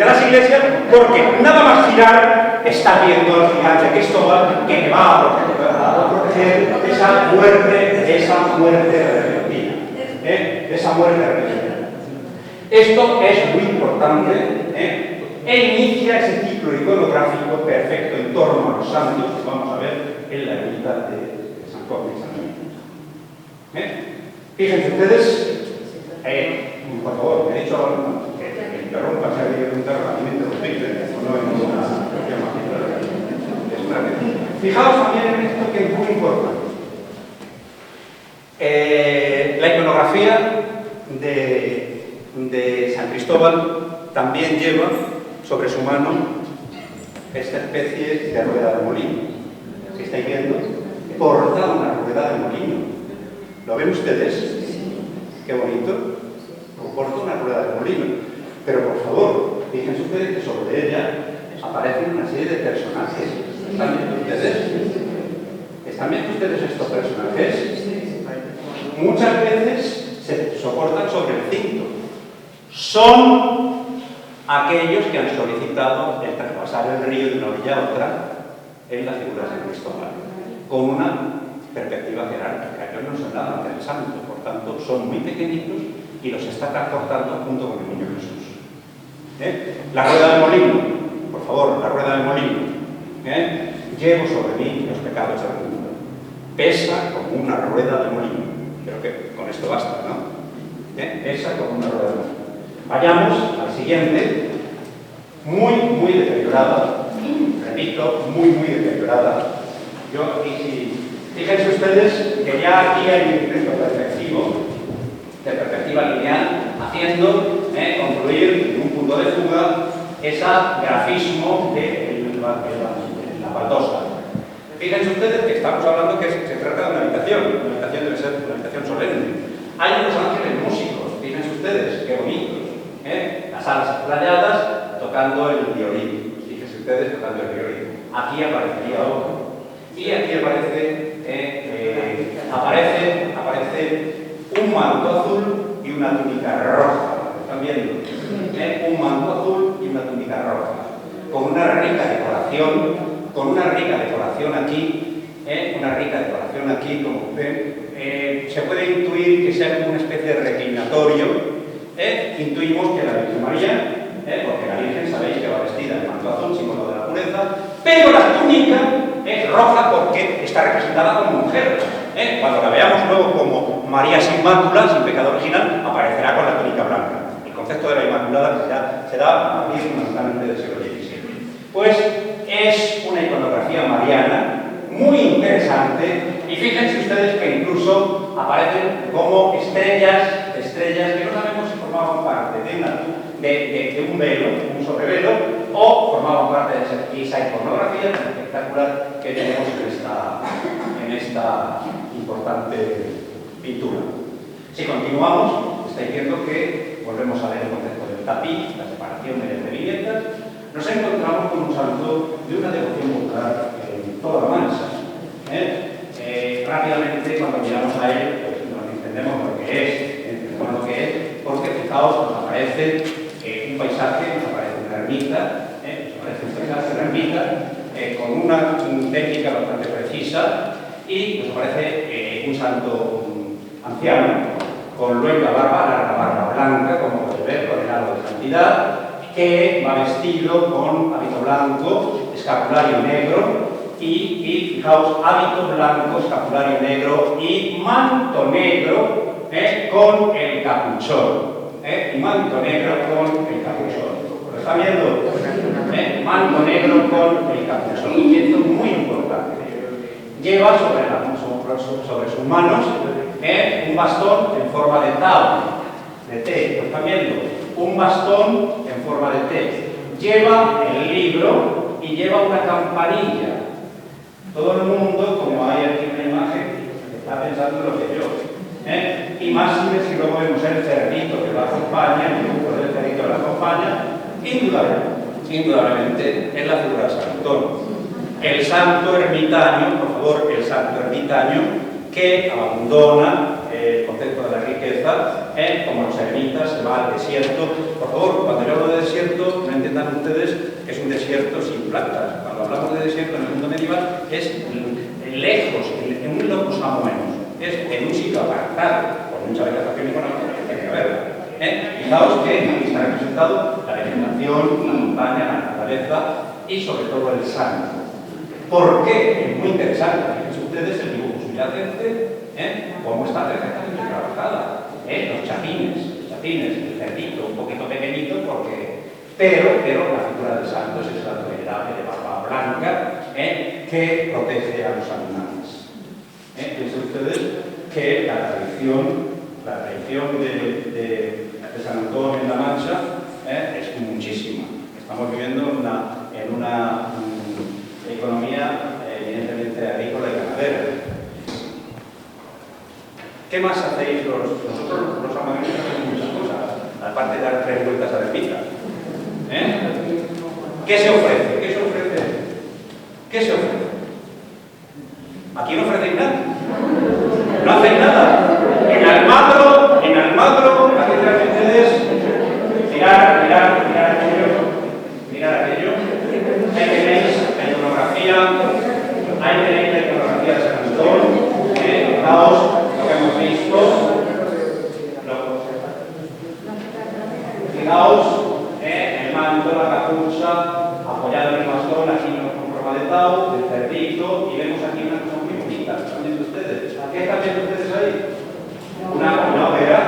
las iglesias, porque nada más girar está viendo al gigante Cristóbal que va a proteger esa muerte repentina. Esto es muy importante e inicia ese ciclo iconográfico perfecto en torno a los santos que vamos a ver en la ermita de San Cosme y San Miguel. Fíjense ustedes, por favor, me he dicho que interrumpa si hay un terratamiento de no hay ninguna cuestión magistral. Fijaos también en esto que es muy importante. La iconografía de San Cristóbal también lleva sobre su mano esta especie de rueda de molino. Si estáis viendo, porta una rueda de molino. ¿Lo ven ustedes? Qué bonito. Porta una rueda de molino. Pero por favor, fíjense ustedes que sobre ella aparecen una serie de personajes. ¿Están viendo ustedes? ¿Están viendo ustedes estos personajes? Muchas veces se soportan sobre el cinto. Son aquellos que han solicitado el traspasar el río de una orilla a otra en la figura de San Cristóbal, con una perspectiva jerárquica. Ellos no son nada ante el santo, por tanto son muy pequeñitos y los está transportando junto con el niño Jesús. La rueda del molino, por favor, la rueda del molino. Llevo sobre mí los pecados del mundo. Pesa como una rueda de molino. Creo que con esto basta, ¿no? Pesa como una rueda de molino. Vayamos al siguiente. Muy deteriorada. Repito, muy deteriorada. Yo aquí sí. Fíjense ustedes que ya aquí hay un intento perfectivo, de perspectiva lineal, haciendo concluir en un punto de fuga ese grafismo de la baldosa. Fíjense ustedes que estamos hablando que se trata de una habitación debe ser una habitación solemne. Hay unos ángeles músicos, fíjense ustedes, qué bonitos. las alas explayadas, tocando el violín. Fíjense ustedes, tocando el violín. Aquí aparecería otro. Y aquí aparece un manto azul y una túnica roja. ¿Están viendo? Un manto azul y una túnica roja. Con una rica decoración aquí, como ven, se puede intuir que sea como una especie de reclinatorio. Intuimos que la Virgen María, porque la Virgen sabéis que va vestida de manto azul, símbolo de la pureza, pero la túnica es roja porque está representada como mujer. Cuando la veamos luego como María sin mácula, sin pecado original, aparecerá con la túnica blanca. El concepto de la Inmaculada se da aquí fundamentalmente del siglo XVII. Pues es una iconografía mariana muy interesante, y fíjense ustedes que incluso aparecen como estrellas que no sabemos si formaban parte de un velo, un sobrevelo, o formaban parte de esa iconografía tan espectacular que tenemos en esta importante pintura. Si continuamos, estáis viendo que volvemos a ver el concepto del tapiz, la separación de viñetas. Nos encontramos con un santo de una devoción popular en toda la Mancha. Rápidamente, cuando miramos a él, pues nos entendemos lo que es, porque fijaos, nos aparece un paisaje, nos aparece una ermita, con una técnica bastante precisa, y nos aparece un santo anciano, con luenga larga barba blanca, como podéis ver, con el halo de santidad, que va vestido con hábito blanco, escapulario negro, y fijaos, hábito blanco, escapulario negro y manto negro con el capuchón. Y manto negro con el capuchón. ¿Lo está viendo? Manto negro con el capuchón. Y esto es muy importante. Lleva sobre sus manos un bastón en forma de tau, de T. ¿Lo está viendo? Un bastón en forma de T. Lleva el libro y lleva una campanilla. Todo el mundo, como hay aquí una imagen, está pensando en lo que yo. Y más si luego vemos el cerdito que lo acompaña, el dibujo del cerdito que lo acompaña, indudablemente es la figura de San Antonio. El santo ermitaño, por favor, el santo ermitaño que abandona el concepto de la riqueza, como los ermitas, se va al desierto. Por favor, cuando yo hablo de desierto, no entiendan ustedes que es un desierto sin plantas. Cuando hablamos de desierto en el mundo medieval, es lejos, en un locus amoenus, es en un sitio apartado, con mucha vegetación económica que tiene que haberla. Fijaos que aquí está representado la vegetación, la montaña, la naturaleza y sobre todo el santo. ¿Por qué? Es muy interesante. Fíjense ustedes el dibujo subyacente, cómo está perfectamente trabajada. Los chapines, el cerdito, un poquito pequeñito, pero la figura del santo es el santo venerable de barba blanca, que protege a los animales. Fíjense ustedes que la tradición de San Antonio en la Mancha es muchísima. Estamos viviendo en una economía evidentemente agrícola y ganadera. ¿Qué más hacéis nosotros los amarillos? Hacemos muchas cosas, aparte de dar 3 vueltas a la ermita. ¿Qué se ofrece? Aquí no ofrecéis nada. No hacéis nada. En Almagro, aquí traen ustedes, mirar aquello. Ahí tenéis la iconografía de San Antonio. Fijaos lo que hemos visto. Fijaos, el manto, la capucha, apoyado en el bastón, aquí con forma de tau, del cerdito, y vemos aquí una cosa muy bonita. ¿Están viendo ustedes? ¿Qué están viendo ustedes ahí? Una hoguera,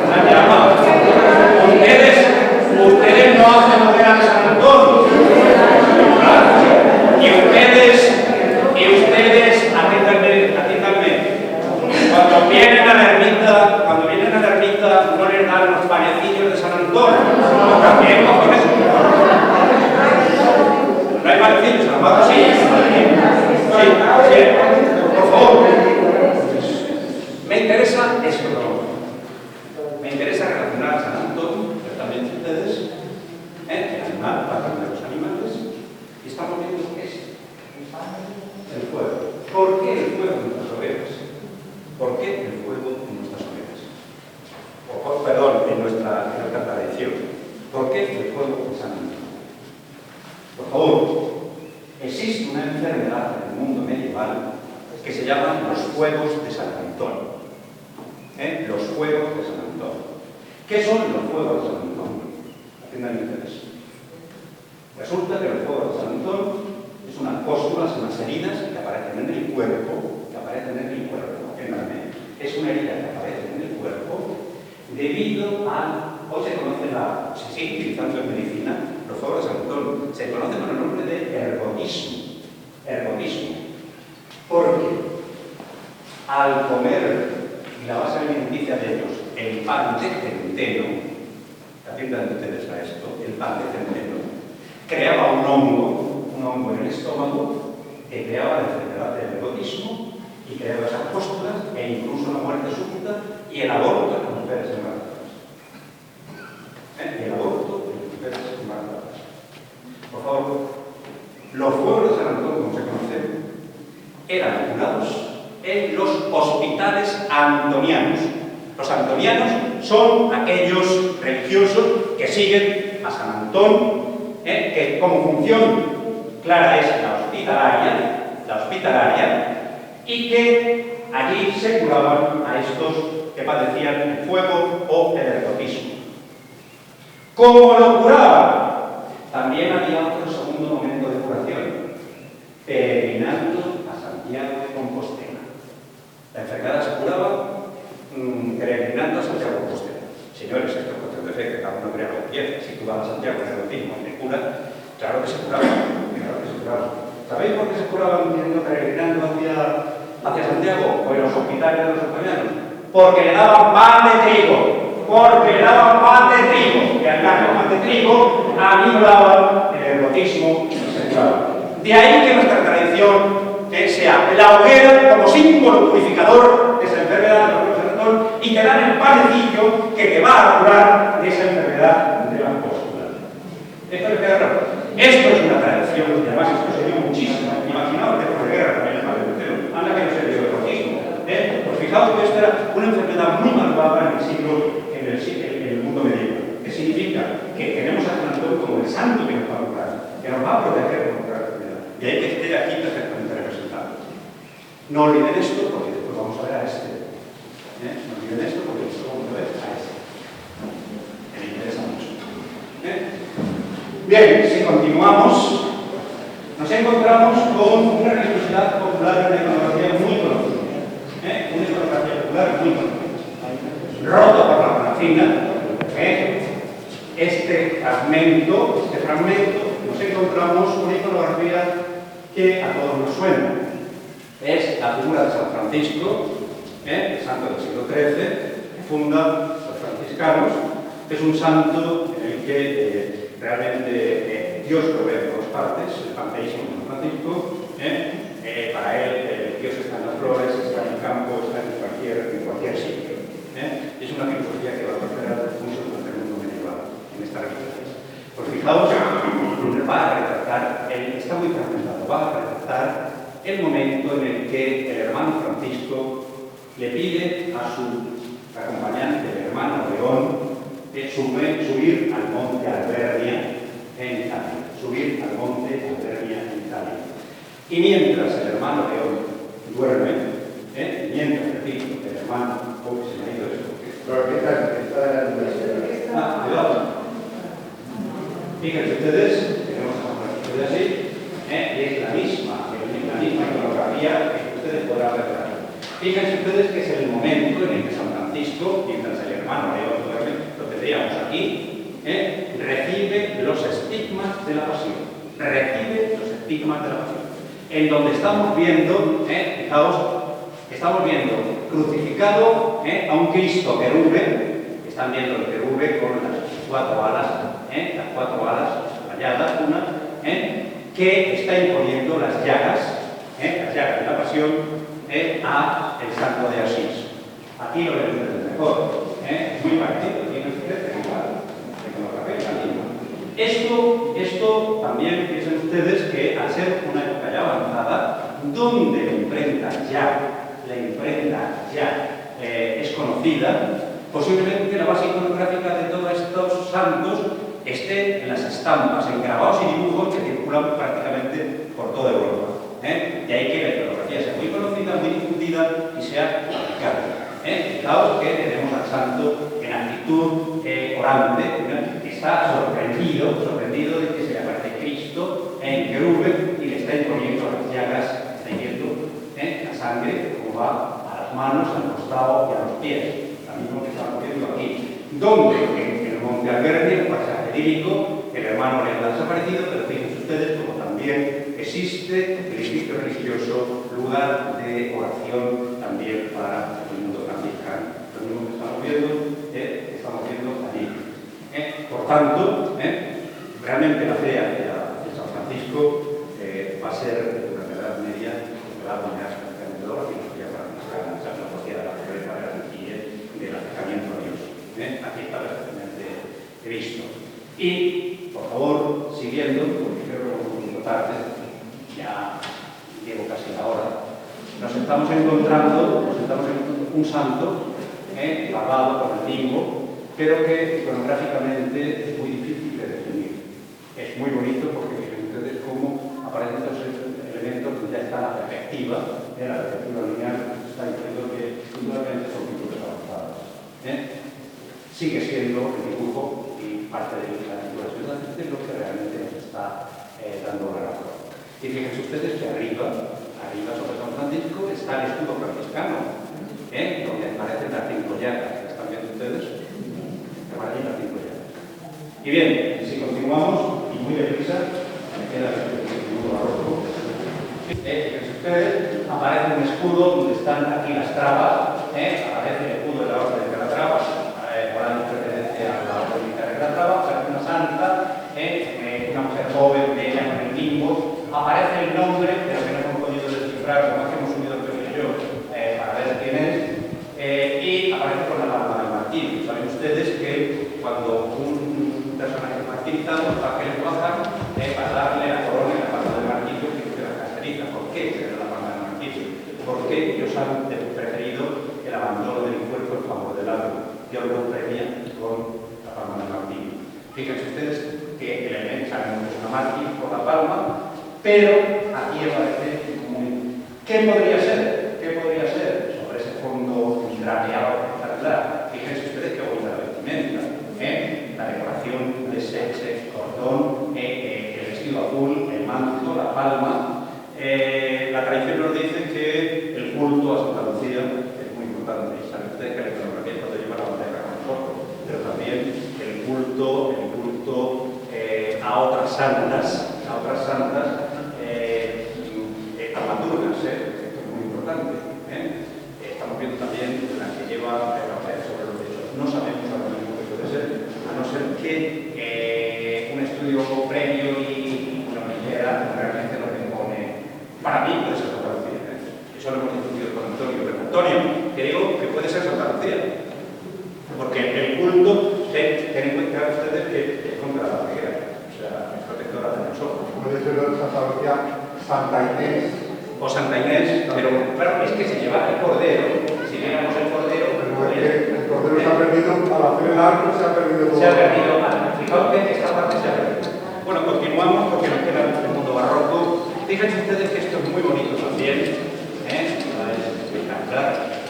una llama. Ustedes no hacen hoguera de San Antonio. Y ustedes, atiéndanme. Cuando vienen a la ermita, no les dan los panecillos de San Antonio. También, cojones. ¿No hay panecillos? Sí. Por favor. Me interesa esto. Me interesa relacionar a San Antonio, pero también ¿Por qué el fuego de San Antón? Por favor, existe una enfermedad en el mundo medieval que se llaman los fuegos de San Antón. Los fuegos de San Antón. ¿Qué son los fuegos de San Antón? Atiendan ustedes. Resulta que los fuegos de San Antón es unas cóstulas, unas heridas que aparecen en el cuerpo, es una herida que aparece en el cuerpo debido a, hoy se sigue utilizando en medicina, los fuegos de San Antón, se conoce con el nombre de ergotismo, porque al comer, y la base alimenticia de ellos, el pan de centeno, atiendan ustedes a esto, el pan de centeno, creaba un hongo en el estómago que creaba la enfermedad del ergotismo y creaba esas cóstulas e incluso la muerte súbita y el aborto en las mujeres embarazadas. Por favor, los fuegos de San Antón, como se conocen, eran curados en los hospitales antonianos. Los antonianos son aquellos religiosos que siguen a San Antón, que como función clara es la hospitalaria, y que allí se curaban a estos que padecían el fuego o el ergotismo. ¿Cómo lo curaban? También había otro segundo momento de curación, peregrinando a Santiago de Compostela. La enfermedad se curaba peregrinando a Santiago de Compostela. Señores, esto es cuestión de fe, que cada uno crea lo que quiere. Si tú vas a Santiago de Compostela y te cura, claro que se curaba. ¿Sabéis por qué se curaban peregrinando hacia Santiago o en los hospitales de los antonianos? Porque le daban pan de trigo. Y al darle pan de trigo, anulaban el ergotismo y se curaban. De ahí que nuestra tradición sea la hoguera como símbolo purificador de esa enfermedad de los fuegos de San Antón y te dan el panecillo que te va a curar de esa enfermedad de las cóstulas. ¿Esto les queda claro? Esto es una tradición, y además esto se dio muchísimo. Imaginaos que por guerra también el mal de Lutero. Anda que no se dio el ergotismo. Pues fijaos que esta era una enfermedad muy malvada en el mundo medieval. ¿Qué significa? Que tenemos a San Antón como el santo que nos va a curar, que nos va a proteger contra la enfermedad. Y hay que esté aquí perfectamente representado. No olviden esto porque después vamos a ver a este. No olviden esto porque después vamos a ver a este. Que me interesa mucho. Bien, si continuamos, nos encontramos con una religiosidad popular, una iconografía muy conocida. Una iconografía popular muy conocida. Rota por la parafina. Este fragmento, nos encontramos con una iconografía que a todos nos suena. Es la figura de San Francisco, el santo del siglo XIII, que funda los franciscanos. Es un santo en el que realmente Dios lo ve en todas partes, el panteísmo de San Francisco. Para él, Dios está en las flores, está en el campo, está en cualquier sitio. Es una filosofía que va a prosperar mucho durante el mundo medieval en esta religión. Pues fijaos, va a retratar, está muy fragmentado, va a retratar el momento en el que el hermano Francisco le pide a su acompañante, el hermano León, subir al monte Albernia en Italia. Y mientras el hermano León duerme, mientras, repito, el hermano, se me ha ido esto. Fíjense ustedes, tenemos una así, y es la misma iconografía que ustedes podrán ver. Fíjense ustedes que es el momento en el que San Francisco, mientras el hermano León duerme, lo tendríamos aquí, recibe los estigmas de la pasión. En donde estamos viendo, fijaos, estamos viendo crucificado a un Cristo querube, están viendo el querube con las cuatro alas rayadas, que está imponiendo las llagas de la pasión a el santo de Asís. Aquí lo ven ustedes mejor, es muy parecido, tiene ustedes igual, Esto también piensen ustedes que al ser una época ya avanzada, donde la imprenta ya es conocida, posiblemente la base iconográfica de todos estos santos estampas en grabados y dibujos que circulan prácticamente por toda Europa. De ahí que la iconografía sea muy conocida, muy difundida y sea aplicada. Fijaos que tenemos al santo en actitud orante, que está sorprendido de que se le aparece Cristo en querube y le está imponiendo las llagas, está yendo la sangre como va a las manos, al costado y a los pies. Lo mismo que estamos viendo aquí. Donde en el Monte Alberdi, un pasaje lírico, el hermano le ha desaparecido, pero fíjense ustedes como también existe el edificio religioso, lugar de oración también para el mundo franciscano. Lo mismo que estamos viendo allí. Por tanto, realmente la fe de San Francisco va a ser de la Edad Media, de la Edad de la filosofía franciscana, esa filosofía de la fe, de la sencillez y del acercamiento a Dios. Aquí está perfectamente Cristo. Y, por favor, siguiendo, porque creo que vamos un poquito tarde, ya llevo casi la hora, nos estamos encontrando un santo grabado con el limbo, pero que iconográficamente es muy difícil de definir. Es muy bonito porque miren ustedes cómo aparecen estos elementos que ya están a la perspectiva lineal, está diciendo que indudablemente son pinturas avanzadas. Sigue siendo el dibujo y parte de la pintura de lo que realmente nos está dando la razón. Y fíjense ustedes que arriba sobre San Francisco está el escudo franciscano, donde aparecen las 5 llagas. ¿Están viendo ustedes? Que aparecen las 5 llagas. Y bien, si continuamos, y muy deprisa, me queda el escudo barroco. Fíjense ustedes, aparece un escudo donde están aquí las trabas, aparece el escudo de la Orden de Calatrava, dando pertenencia a la Orden de Calatrava, aparece una santa, una mujer joven, bella, con el limbo, aparece el nombre, pero que no hemos podido descifrar, como que hemos subido el Pedro y yo, para ver quién es, y aparece con la palma del martirio. Saben ustedes que cuando un personaje es martirizado, ¿para qué le bajan? Para darle la corona y la palma del martirio que la caracteriza. ¿Por qué tener la palma del martirio? Porque ellos han preferido el abandono del cuerpo en favor del alma. Dios lo premia con la palma del martirio. Fíjense ustedes que el elemento sabemos que es una mártir por la palma, pero aquí aparece muy... ¿Qué podría ser? ¿Qué podría ser? Sobre ese fondo drapeado rectangular. Fíjense ustedes que bonita la vestimenta, la decoración de ese cordón, el vestido azul, el manto, la palma. La tradición nos dice que el culto a Santa Lucía es muy importante. Saben ustedes que la iconografía es cuando lleva la bandera con nosotros, pero también el culto a otras santas, dramaturgas, esto es muy importante. Estamos viendo también la que lleva el papel sobre los hechos. No sabemos ahora mismo qué puede ser, a no ser que un estudio previo y una ligera realmente lo que pone. Para mí puede ser Santa Lucía. Eso lo hemos discutido con Antonio. Pero Antonio, que digo que puede ser Santa Lucía. Porque el culto, ten en cuenta ustedes que es contra la ceguera, o sea, es protectora de nosotros. Puede ser Santa Lucía, Santa Inés. O Santa Inés, pero claro, es que se lleva el cordero, si viéramos el cordero... Pero es que el cordero se ha perdido, al hacer el arco se ha perdido todo. Se ha perdido, fijaos que esta parte se ha perdido. Bueno, continuamos porque nos queda el mundo barroco. Fíjense ustedes que esto es muy bonito también, es espectacular.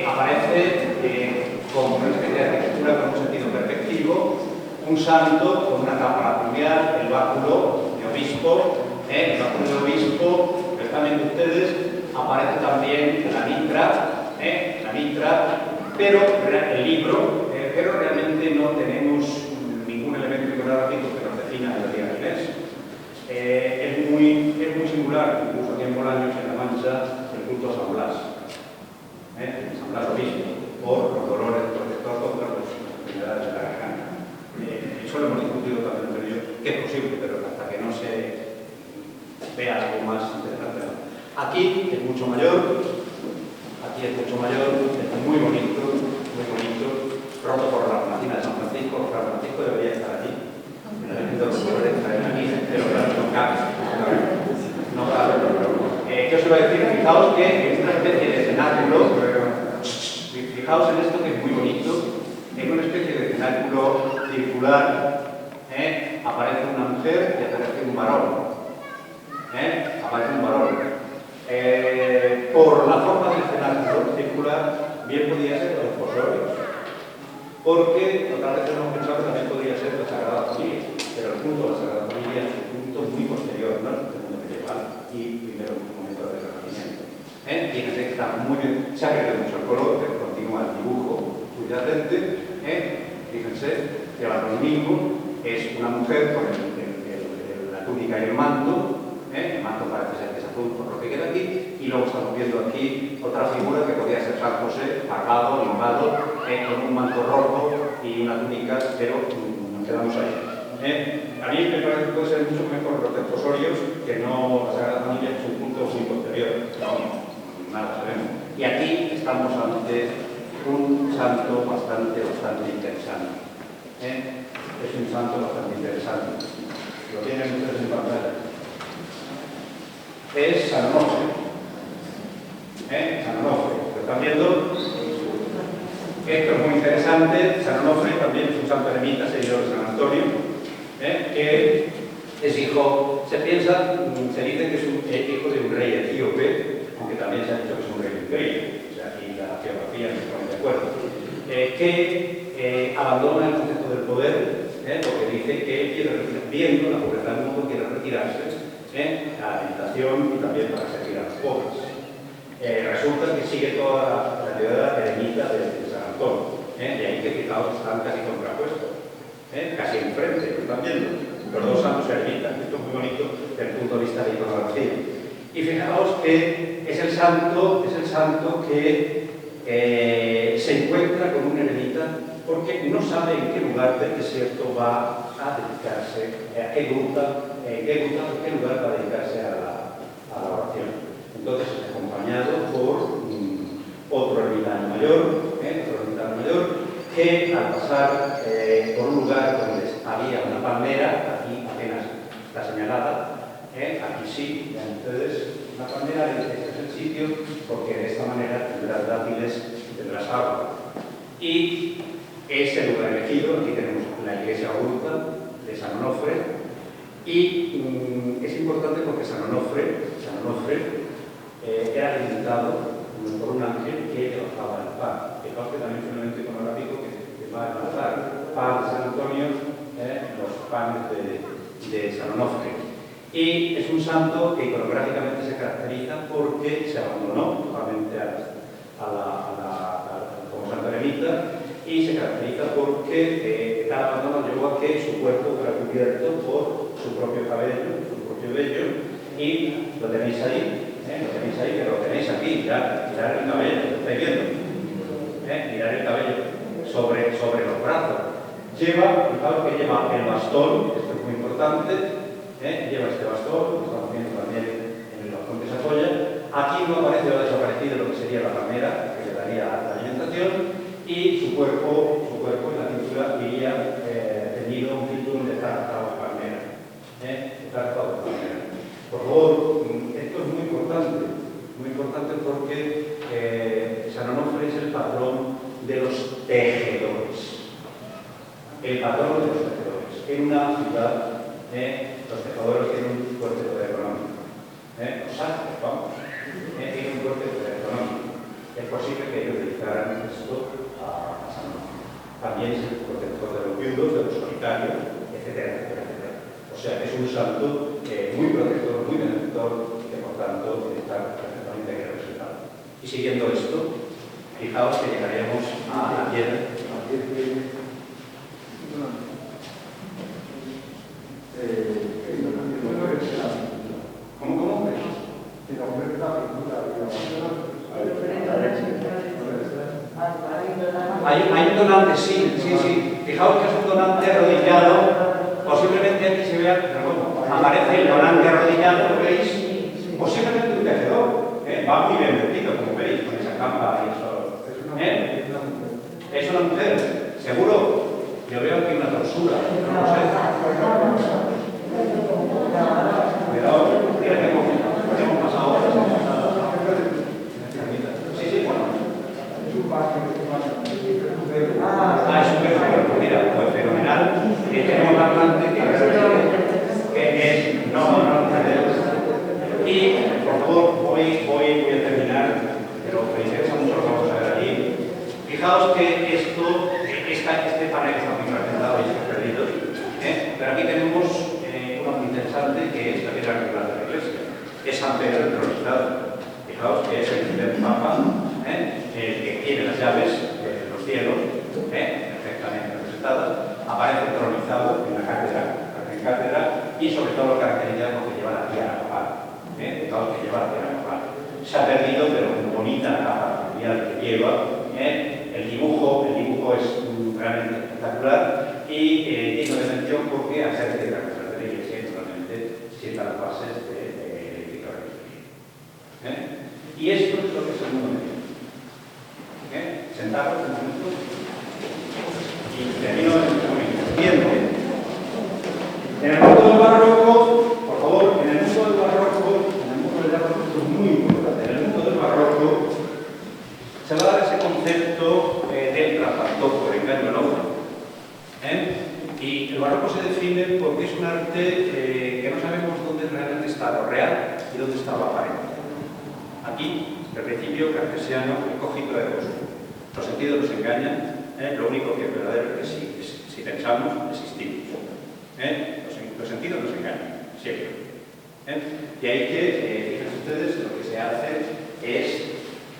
Aparece como una especie de arquitectura con un sentido perspectivo, un santo con una capa pluvial, el báculo de obispo, lo están viendo ustedes, aparece también la mitra, pero el libro, pero realmente no tenemos ningún elemento iconográfico que nos defina el día de mes. Es muy singular, incluso aquí en Bolaños, en La Mancha, el culto a San Blas. San Blas obispo, por los dolores protectores contra las enfermedades de la garganta. Eso lo hemos discutido también entre ellos, que es posible, pero hasta que no se vea algo más interesante. Aquí es mucho mayor, es muy bonito, roto por la hornacina de San Francisco. San Francisco debería estar allí. El elemento de los colores traen aquí, pero claro, no cabe. ¿Qué os iba a decir? Fijaos que es una especie de cenáculo. Fijaos en esto que es muy bonito. Es una especie de cenáculo circular. aparece una mujer y aparece un varón. Aparece un varón. Por la forma de escenario circular, bien podía ser los posorios. Porque otras veces hemos pensado que también podría ser la Sagrada Familia, pero el punto de la Sagrada Familia es un punto muy posterior, ¿no? El mundo medieval y primero un momento de Renacimiento. Fíjense que está muy bien, se ha perdido mucho el color, pero continúa el dibujo subyacente. Fíjense que el anonimismo es una mujer con la túnica y el manto parece ser que es azul por lo que queda aquí, y luego estamos viendo aquí otra figura que podría ser San José, pagado, limbado, con un manto rojo y una túnica, pero nos quedamos ahí. A mí me parece que puede ser mucho mejor los desposorios que no la Sagrada Familia, que es un punto muy posterior, pero nada sabemos. Y aquí estamos ante un santo bastante interesante. Es un santo bastante interesante. Lo tienen ustedes en pantalla. Es San Onofre. San Onofre. Lo están viendo. Esto es muy interesante. San Onofre también es un santo eremita, seguidor de San Antonio, que es hijo, se dice que es hijo de un rey etíope, aunque también se ha dicho que es un rey increíble. O sea, aquí la geografía no se pone de acuerdo. Que abandona el concepto del poder, porque dice que viendo la pobreza del mundo quiere retirarse a la meditación y también para servir a los pobres. Resulta que sigue toda la teoría eremita de San Antonio, de ahí que fijaos están casi contrapuestos, casi enfrente, lo están viendo, los dos santos eremitas. Esto es muy bonito desde el punto de vista de la iconografía. Y fijaos que es el santo que se encuentra con un eremita porque no sabe en qué lugar del desierto va a dedicarse, a qué lugar va a dedicarse a la oración. Entonces es acompañado por otro ermitaño mayor, que al pasar por un lugar donde había una palmera, aquí apenas está señalada, aquí sí, entonces una palmera, este es el sitio, porque de esta manera tendrás dátiles y tendrás agua. Y es el lugar elegido, aquí tenemos la iglesia oculta de San Onofre, y es importante porque San Onofre era alimentado por un ángel que le bajaba el pan. Fijaos que también es un elemento iconográfico que va a alcanzar pan de San Antonio, los panes de San Onofre. Y es un santo que iconográficamente se caracteriza porque se abandonó totalmente como santo eremita, y se caracteriza porque tal abandono llevó a que su cuerpo fuera cubierto por su propio cabello, su propio vello, y lo tenéis ahí, pero lo tenéis aquí, mirar el cabello, lo estáis viendo, mirar el cabello sobre los brazos. Fijaos que lleva el bastón, esto es muy importante, lleva este bastón, lo estamos viendo también en el bastón que se apoya. Aquí no aparece o ha desaparecido lo que sería la ramera, que le daría la alimentación, y su cuerpo en la cintura iría tenido un cinturón de tarta o palmera. Por favor, esto es muy importante porque San Onofre es el patrón de los tejedores. El patrón de los tejedores. En una ciudad, los tejedores tienen un fuerte poder económico. Los sastres, vamos, tienen un fuerte poder económico. Es posible que ellos dedicaran esto a San Onofre. También es el protector de los viudos, de los solitarios, etcétera. O sea, es un santo muy protector, muy benefactor, que por tanto está perfectamente representado. Y siguiendo esto, fijaos que llegaremos a la piedra. ¿Cómo? Hay un donante, sí. Fijaos que es un donante arrodillado. Posiblemente aquí se vea, pero bueno, aparece el donante arrodillado, ¿lo veis? Posiblemente un tejedor. Va muy bien vestido, como veis, con esa capa y eso. Es una mujer, seguro. Yo veo aquí una torsura, no sé. Cuidado, mira que hemos pasado horas. Sí, bueno. Es un perro, mira, pues fenomenal. Tenemos bastante que aquí tenemos una muy interesante que es la piedra angular de la iglesia. Es San Pedro entronizado. Fijaos que es el primer papa, el que tiene las llaves de los cielos, perfectamente representadas, aparece entronizado en la cátedra, y sobre todo lo caracteriza porque lleva la tiara papal. Fijaos que lleva la tiara papal. Se ha perdido, pero muy bonita la capa familiar que lleva. El dibujo es realmente espectacular y digno de mención porque al ser de la Catedral de la Iglesia, naturalmente sienta las bases del edificio religioso. Y esto es lo que es el mundo medieval. Sentados un momento y termino en este momento. Bien. En el mundo del barroco, por favor, en el mundo del barroco esto es muy importante. En el mundo del barroco se va a dar ese concepto del traspaso por engaño al ojo. Y el barroco se define porque es un arte que no sabemos dónde realmente está lo real y dónde está lo aparente. Aquí, el principio cartesiano, el cogito de cosas. Los sentidos nos engañan, lo único que es verdadero es que si pensamos, existimos. Los sentidos nos engañan, siempre. Y ahí que, fíjense ustedes, lo que se hace es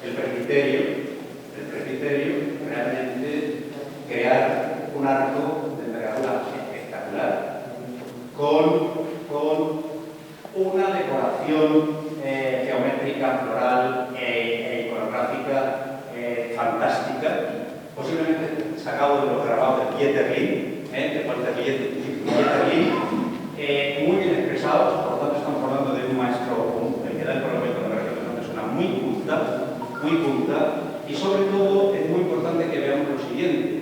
el presbiterio realmente crear un arco de envergadura espectacular con una decoración geométrica, floral e iconográfica fantástica, posiblemente sacado de los grabados de Pieterlin, muy bien expresados. Por lo tanto estamos hablando de un maestro, el que da el Parlamento de la Región, una persona muy culta, y sobre todo es muy importante que veamos lo siguiente,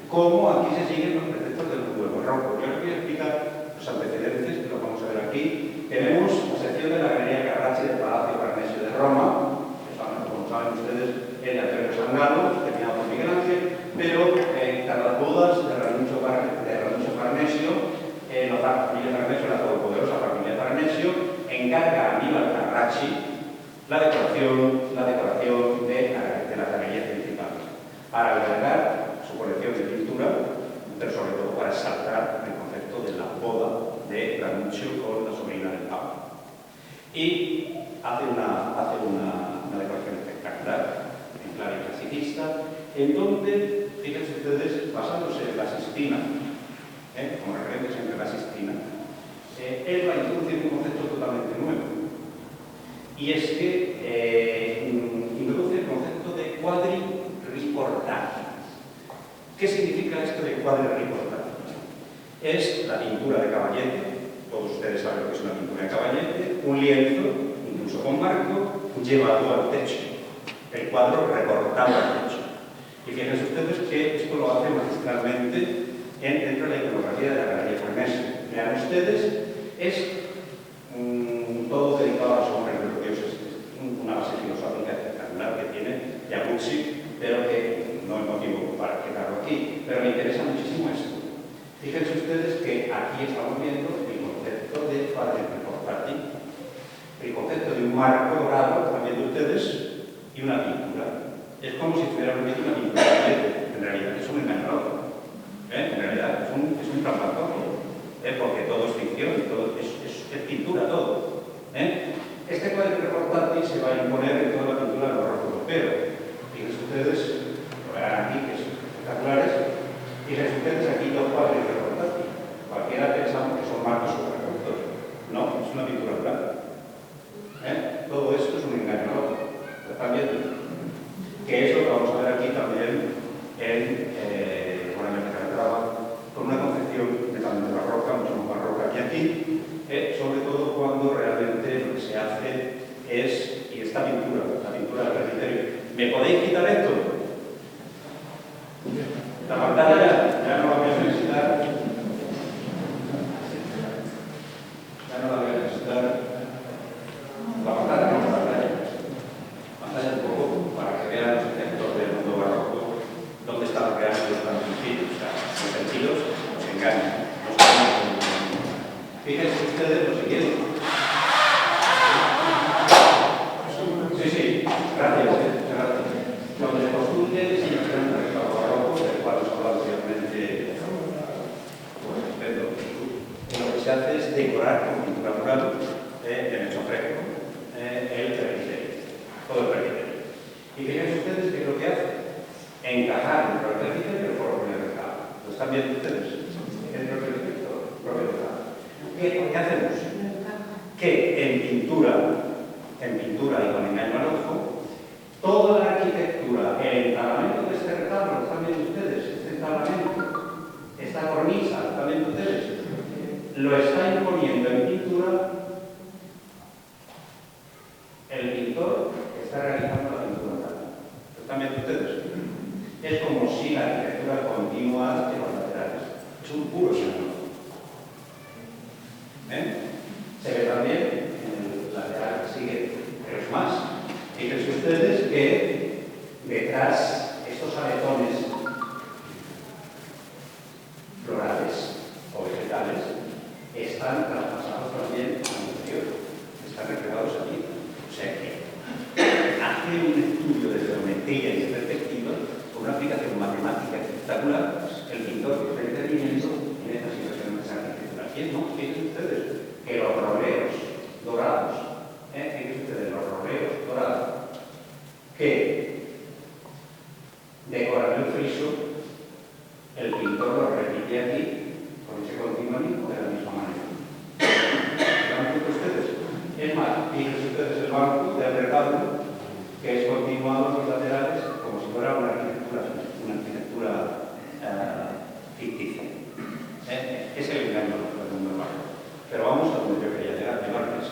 cómo aquí se siguen los preceptos del mundo del barroco. Yo les voy a explicar los antecedentes, que lo vamos a ver aquí. Tenemos la sección de la Galería Carracci del Palacio Farnesio de Roma, que como saben ustedes, es de Antonio Sangalo, terminado por Miguel Ángel, pero tras las bodas de Ranuccio Farnesio, la familia Farnesio, la todopoderosa familia Farnesio, encarga a Aníbal Carracci la decoración de las galerías principales para albergar su colección de pintura, pero sobre todo para exaltar el concepto de la boda de Ranuccio con la sobrina del Papa. Y hace una decoración espectacular, en clave clasicista, en donde, fíjense ustedes, basándose en la Sistina, como referencia siempre a la Sistina, él va a introducir un concepto totalmente nuevo. Y es que introduce el concepto de quadri-riportati. ¿Qué significa esto de quadri-riportati? Es la pintura de Caballete, todos ustedes saben lo que es una pintura de Caballete, un lienzo, incluso con marco, llevado al techo. El cuadro recortado al techo. Y fíjense ustedes que esto lo hace magistralmente dentro de la iconografía de la Galería Farnesio. Vean ustedes, es todo dedicado a los hombres de los dioses. Una base filosófica espectacular que tiene Yaguzzi, pero que no es motivo para explicarlo aquí. Pero me interesa muchísimo esto. Fíjense ustedes que aquí estamos viendo el concepto de quadri-riportati, el concepto de un marco dorado, están viendo ustedes, y una pintura. Es como si estuviéramos viendo una pintura de en realidad es un engañador. En realidad es un trampatorio. Porque todo es ficción, todo es pintura, todo. Este quadri-riportati se va a imponer en toda la pintura del barroco europeo. Fíjense ustedes, lo verán aquí, que son espectaculares. Fíjense ustedes aquí dos quadri-riportati. Cualquiera pensamos que son marcos superpuestos. No, es una pintura plana. Todo esto es un engañador. ¿Lo están viendo? Que es lo que vamos a ver aquí también con una concepción netamente barroca, mucho más barroca que aquí, sobre todo cuando realmente lo que se hace es, y esta pintura, la pintura del presbiterio. ¿Me podéis quitar esto? La pantalla ya no la voy a necesitar. La pantalla no, la pantalla. Pantalla un poco para que vean los efectos del mundo barroco, dónde están creando los sentidos. O sea, los sentidos nos engañan. Fíjense ustedes lo siguiente. Sí, gracias. Cuando se construye, se hace un rectado barroco, del cual os he hablado anteriormente se hace es decorar con pintura mural en el fresco, el presbiterio, todo el presbiterio. Y fíjense ustedes qué es lo que hace: encajar dentro del presbiterio por lo que ¿lo están viendo ustedes? Dentro del presbiterio, ¿qué hacemos? Que en pintura y con engaño al ojo, toda la arquitectura, el entablamento de este retablo, ¿lo están viendo ustedes? Este entablamento, esta cornisa, ¿lo están viendo ustedes? Lo está imponiendo en pintura el pintor que está realizando la pintura mural. ¿Lo están viendo ustedes? Es como si la arquitectura continua de los laterales. Es un puro sinónimo. Se ve también en el lateral siguiente, pero es más. Fíjense ustedes que detrás estos aletones florales o vegetales están traspasados también al interior, están reflejados aquí. O sea que hace un estudio de geometría y de perspectiva con una aplicación matemática espectacular. El pintor que está interviniendo en esta situación de esa arquitectura. ¿Quién no? Fíjense ustedes que los roleos dorados, fíjense ustedes los roleos dorados que decoran el friso, el pintor lo repite aquí con ese continuismo de la misma manera. ¿Lo han visto ustedes? Es más, fíjense ustedes el banco del retablo que es continuado en los laterales como si fuera una arquitectura ficticia. Es el engaño del mundo barco. Pero vamos a donde yo quería llevarles.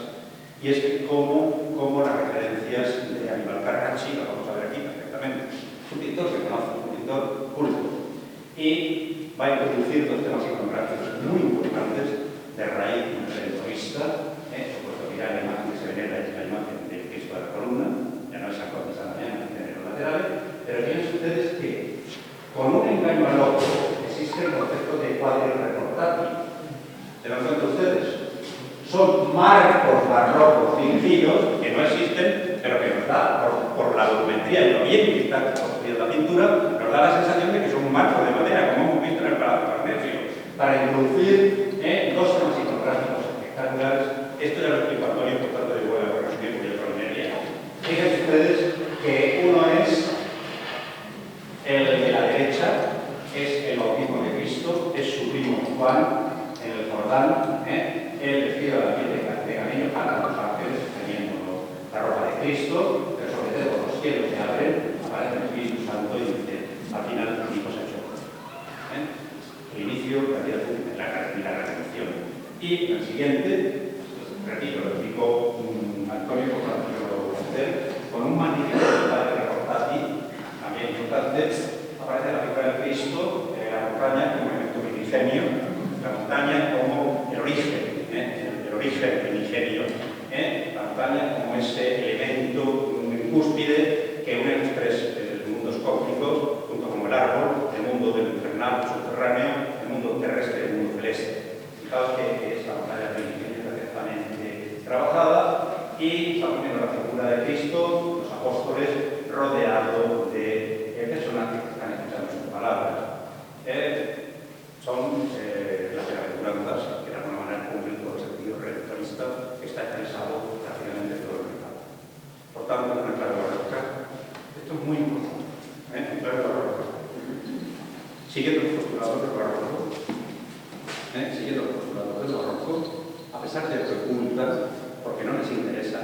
Y es que como las referencias de Aníbal Carracci, lo vamos a ver aquí perfectamente. Es un pintor que conoce, un pintor culto. Y va a introducir dos temas iconográficos muy importantes de raíz redentorista. Supuesto que ya la imagen que se venera es la imagen del Cristo de la columna, ya no es San Juan de Santa María, en los laterales. Pero fíjense ustedes que con un engaño al ojo existe el concepto de cuadro reportátil. ¿Se dan cuenta ustedes? Son marcos barrocos fingidos que no existen, pero que nos da, por la volumetría y lo bien que está construida la pintura, nos da la sensación de que son marcos de madera, como hemos visto en el Palacio Farnesio, para introducir dos temas iconográficos espectaculares. Esto ya lo explico Antonio, por tanto yo voy a resumir porque yo lo minería. Fíjense ustedes que uno es el de la derecha, es el bautismo de Cristo, es su primo Juan en el Jordán, el vestido de la piel de camello, para los ángeles teniendo la ropa de Cristo, pero sobre todo los cielos se abren, aparece el Espíritu Santo y dice, al final el hijo se echó. El inicio de la redención. Y el siguiente, repito, lo explicó Antonio, por tanto yo lo voy a hacer, con un magnífico detalle de reportaje, también importante, aparece la figura de Cristo, la montaña como elemento primigenio, la montaña como el origen primigenio, la montaña como ese elemento cúspide que une los tres mundos cósmicos, junto con el árbol, el mundo del infernal subterráneo, el mundo terrestre y el mundo celeste. Fijaos que es la montaña primigenio perfectamente trabajada y estamos viendo la figura de Cristo, los apóstoles, rodeados de personajes que están escuchando sus palabras. Son las bienaventuranzas, que de alguna manera cumplen todo el sentido redentorista que está expresado prácticamente todo el mercado. Por tanto, una clave barroca. Esto es muy importante. Una clave barroca. Siguiendo los postulados del barroco, a pesar de que ocultan, porque no les interesa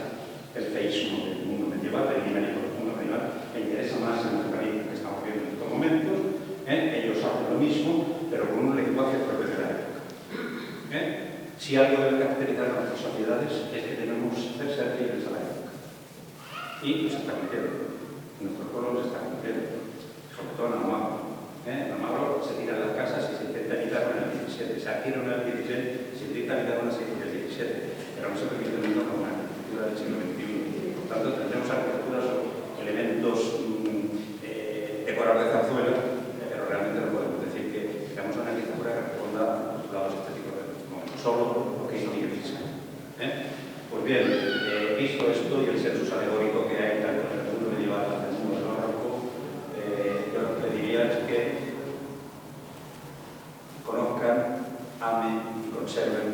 el feísmo del mundo medieval, el ibérico del mundo medieval, le interesa más el naturalismo que estamos viendo en estos momentos. Ellos hacen lo mismo, pero con un lenguaje propio de la época. Si algo debe caracterizar a nuestras sociedades es que tenemos que ser libres a la época. Y nos está cumpliendo. Nuestro pueblo nos está cumpliendo. Sobre todo en Almagro. En Almagro se tiran las casas y se intenta evitar con el 17. Se adquieren el 16, se intenta evitar con el 17. Pero no se permite nunca con una arquitectura del siglo XXI. Por tanto, tendremos arquitecturas o elementos decorados de zarzuela, pero realmente no podemos decir que tenemos una arquitectura que responda a los postulados estéticos del momento. Solo lo que hizo Miguel Pisca. Pues bien, visto esto y el sensus alegórico que hay tanto en el mundo medieval como en el mundo barroco, yo lo que diría es que conozcan, amen y conserven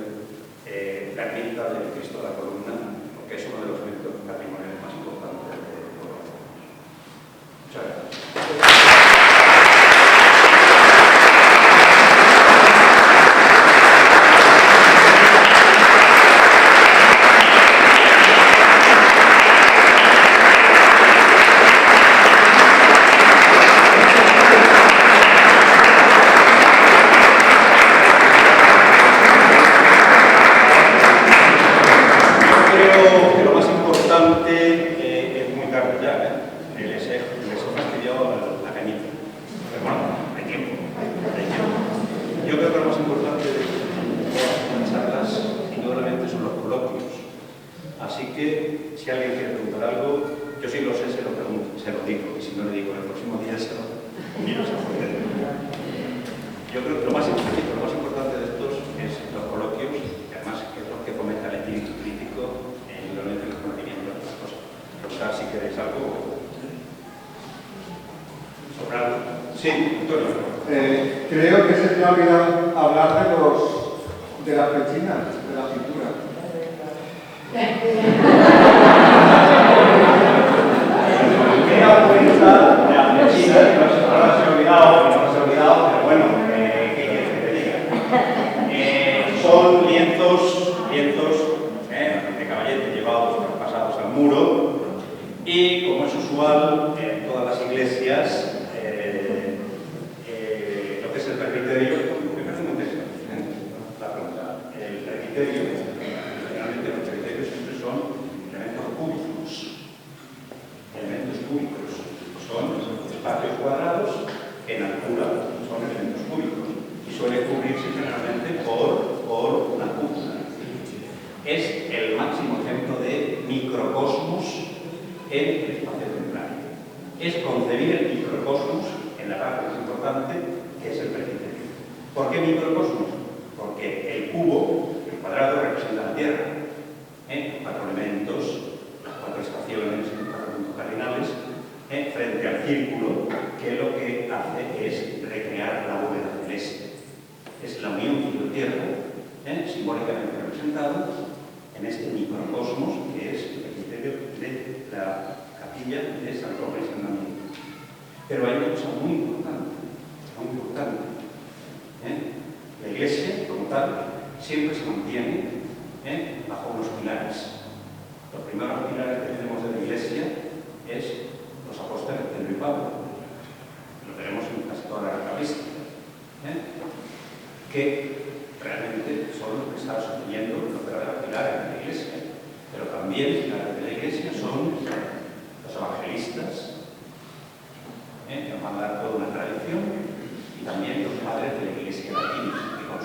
Yo creo que lo más importante de estos es los coloquios, que además es lo que fomenta el espíritu crítico en el conocimiento de las cosas. Preguntar si queréis algo sobre algo. Sí, Antonio. Creo que se te ha olvidado hablar de las pechinas, de la cintura. Me he dado cuenta de las pechinas, que no se ha olvidado, pero bueno, ¿qué quieres que te diga? Son lienzos de caballete llevados, pasados al muro, y como es usual en todas las iglesias, lo que es el presbiterio, me parece muy interesante la pregunta. El presbiterio, generalmente los presbiterios siempre son elementos cúbicos, son espacios cuadrados en altura, son elementos cúbicos y suele cubrirse generalmente por una cúpula. Es el máximo ejemplo de microcosmos en el espacio templario. Es concebir el microcosmos en la parte más importante, que es el presbiterio. ¿Por qué microcosmos? Porque el cubo, el cuadrado, representa la Tierra. Los 4 elementos, las 4 estaciones, los 4 puntos cardinales, frente al círculo, que lo que hace es recrear la bóveda celeste. Es la unión cielo-tierra, simbólicamente representado en este microcosmos que es el presbiterio de la capilla de San Roque y San Domingo. Pero hay una cosa muy importante. La iglesia, como tal, siempre se mantiene bajo unos pilares. Los primeros pilares que tenemos de la iglesia es los apóstoles Pedro y Pablo. Lo tenemos en casi toda la Eucaristía. Que realmente son los que están sosteniendo los verdaderos pilares de la iglesia. Pero también pilares de la iglesia son los evangelistas, que nos van a dar toda una tradición, y también los padres de la iglesia latina, que con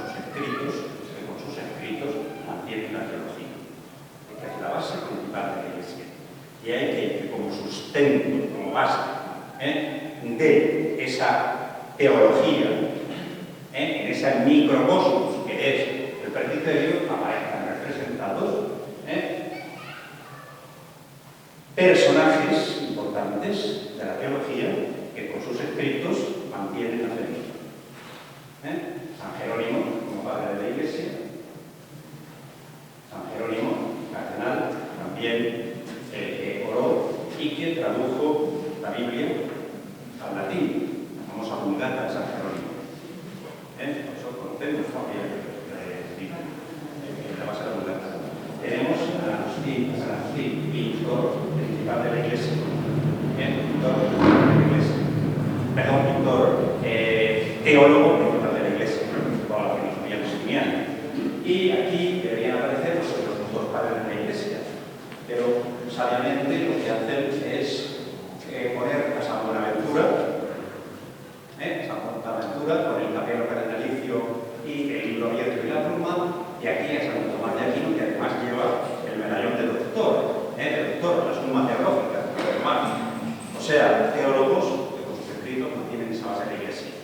sus escritos mantienen la teología, que es la base principal de la iglesia. Y hay que como sustento, como base de esa teología, en ese microcosmos que es el presbiterio, aparezcan representados personajes importantes de la teología que con sus escritos mantienen la fe. San Jerónimo, como padre de la iglesia, San Jerónimo, cardenal, también oró y que tradujo la Biblia al latín, la famosa Vulgata de San Jerónimo. Por eso conocemos también la base de la Vulgata. Tenemos a San Agustín, pintor principal de la iglesia. Teólogo principal de la iglesia, para los que nos veían cristianos. Y aquí deberían aparecer los dos padres de la iglesia, pero sabiamente lo que hacen es poner a San Buenaventura, con el capelo cardenalicio y el libro abierto y la pluma, y aquí a San Tomás de Aquino, que además lleva el medallón de doctor, la suma teológica, o sea, teólogos que con sus escritos mantienen esa base de la iglesia.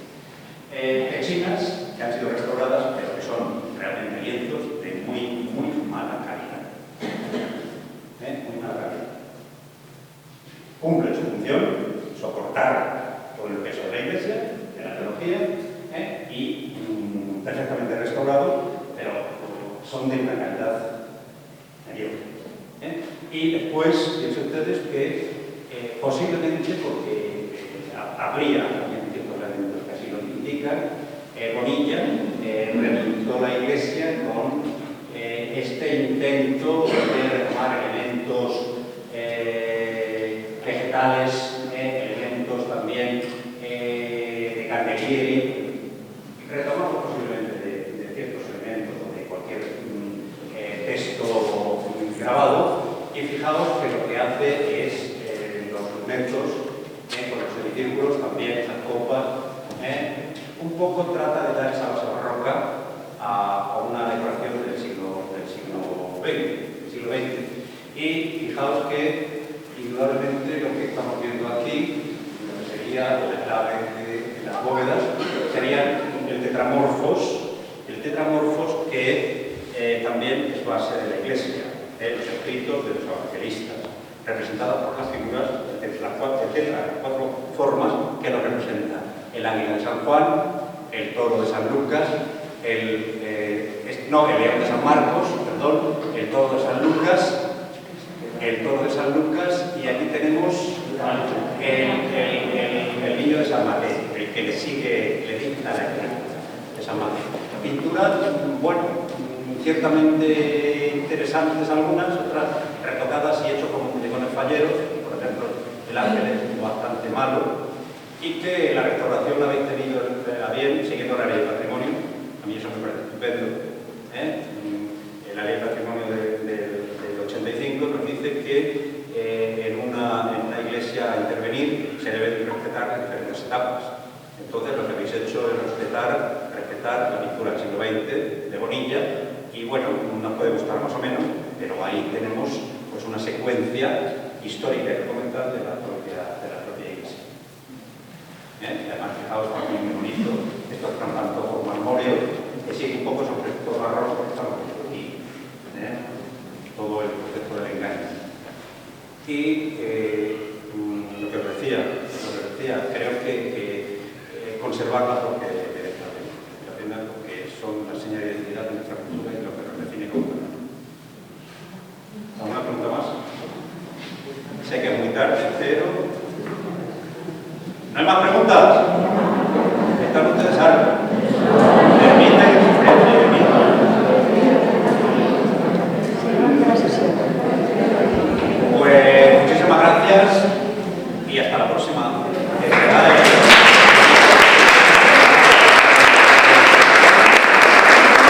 Pechinas que han sido restauradas, pero que son realmente lienzos de muy mala calidad. Muy mala calidad. Cumplen su función, soportar todo el peso de la iglesia, de la teología, y perfectamente restaurados, pero son de una calidad mediocre. Y después, piensen ustedes que posiblemente, porque habría también ciertos elementos que así lo indican, Bonilla repintó la iglesia con este intento de retomar elementos vegetales, elementos también de Candellieri, retomamos posiblemente de ciertos elementos o de cualquier texto grabado, y fijaos que lo que hace es los monumentos con los semicírculos, también esas copas, un poco trata de dar esa base barroca a una decoración del siglo XX. Y fijaos que indudablemente lo que estamos viendo aquí, lo que sería la clave de la bóvedas, serían el tetramorfos que también es base de la Iglesia, los escritos de los evangelistas, representados por las figuras de las cuatro formas que lo representan: el águila de San Juan, el toro de San Lucas, el león de San Marcos, perdón, el toro de San Lucas, y aquí tenemos el niño de San Mateo, el que le dicta la Iglesia de San Mateo. Pinturas, bueno, ciertamente interesantes algunas, otras retocadas y hechos como muñecones falleros, por ejemplo, el ángel es bastante malo, y que la restauración la habéis tenido a bien siguiendo la ley de patrimonio. A mí eso me parece estupendo. La ley de patrimonio del 85 nos dice que en una iglesia a intervenir se deben respetar diferentes etapas. Entonces lo que habéis hecho es respetar la pintura del siglo XX de Bonilla, y bueno, nos puede gustar más o menos, pero ahí tenemos pues una secuencia histórica y documental de la propia iglesia. Además, fijaos, está muy bonito, esto es tanto por marmóreo, que sigue un poco sobre estos barros que estamos aquí, todo el concepto del engaño. Y lo que os decía, creo que conservarla porque merece la pena, porque son la señal de identidad de nuestra cultura y lo que nos define como cultura. ¿Alguna pregunta más? Sé que es muy tarde, pero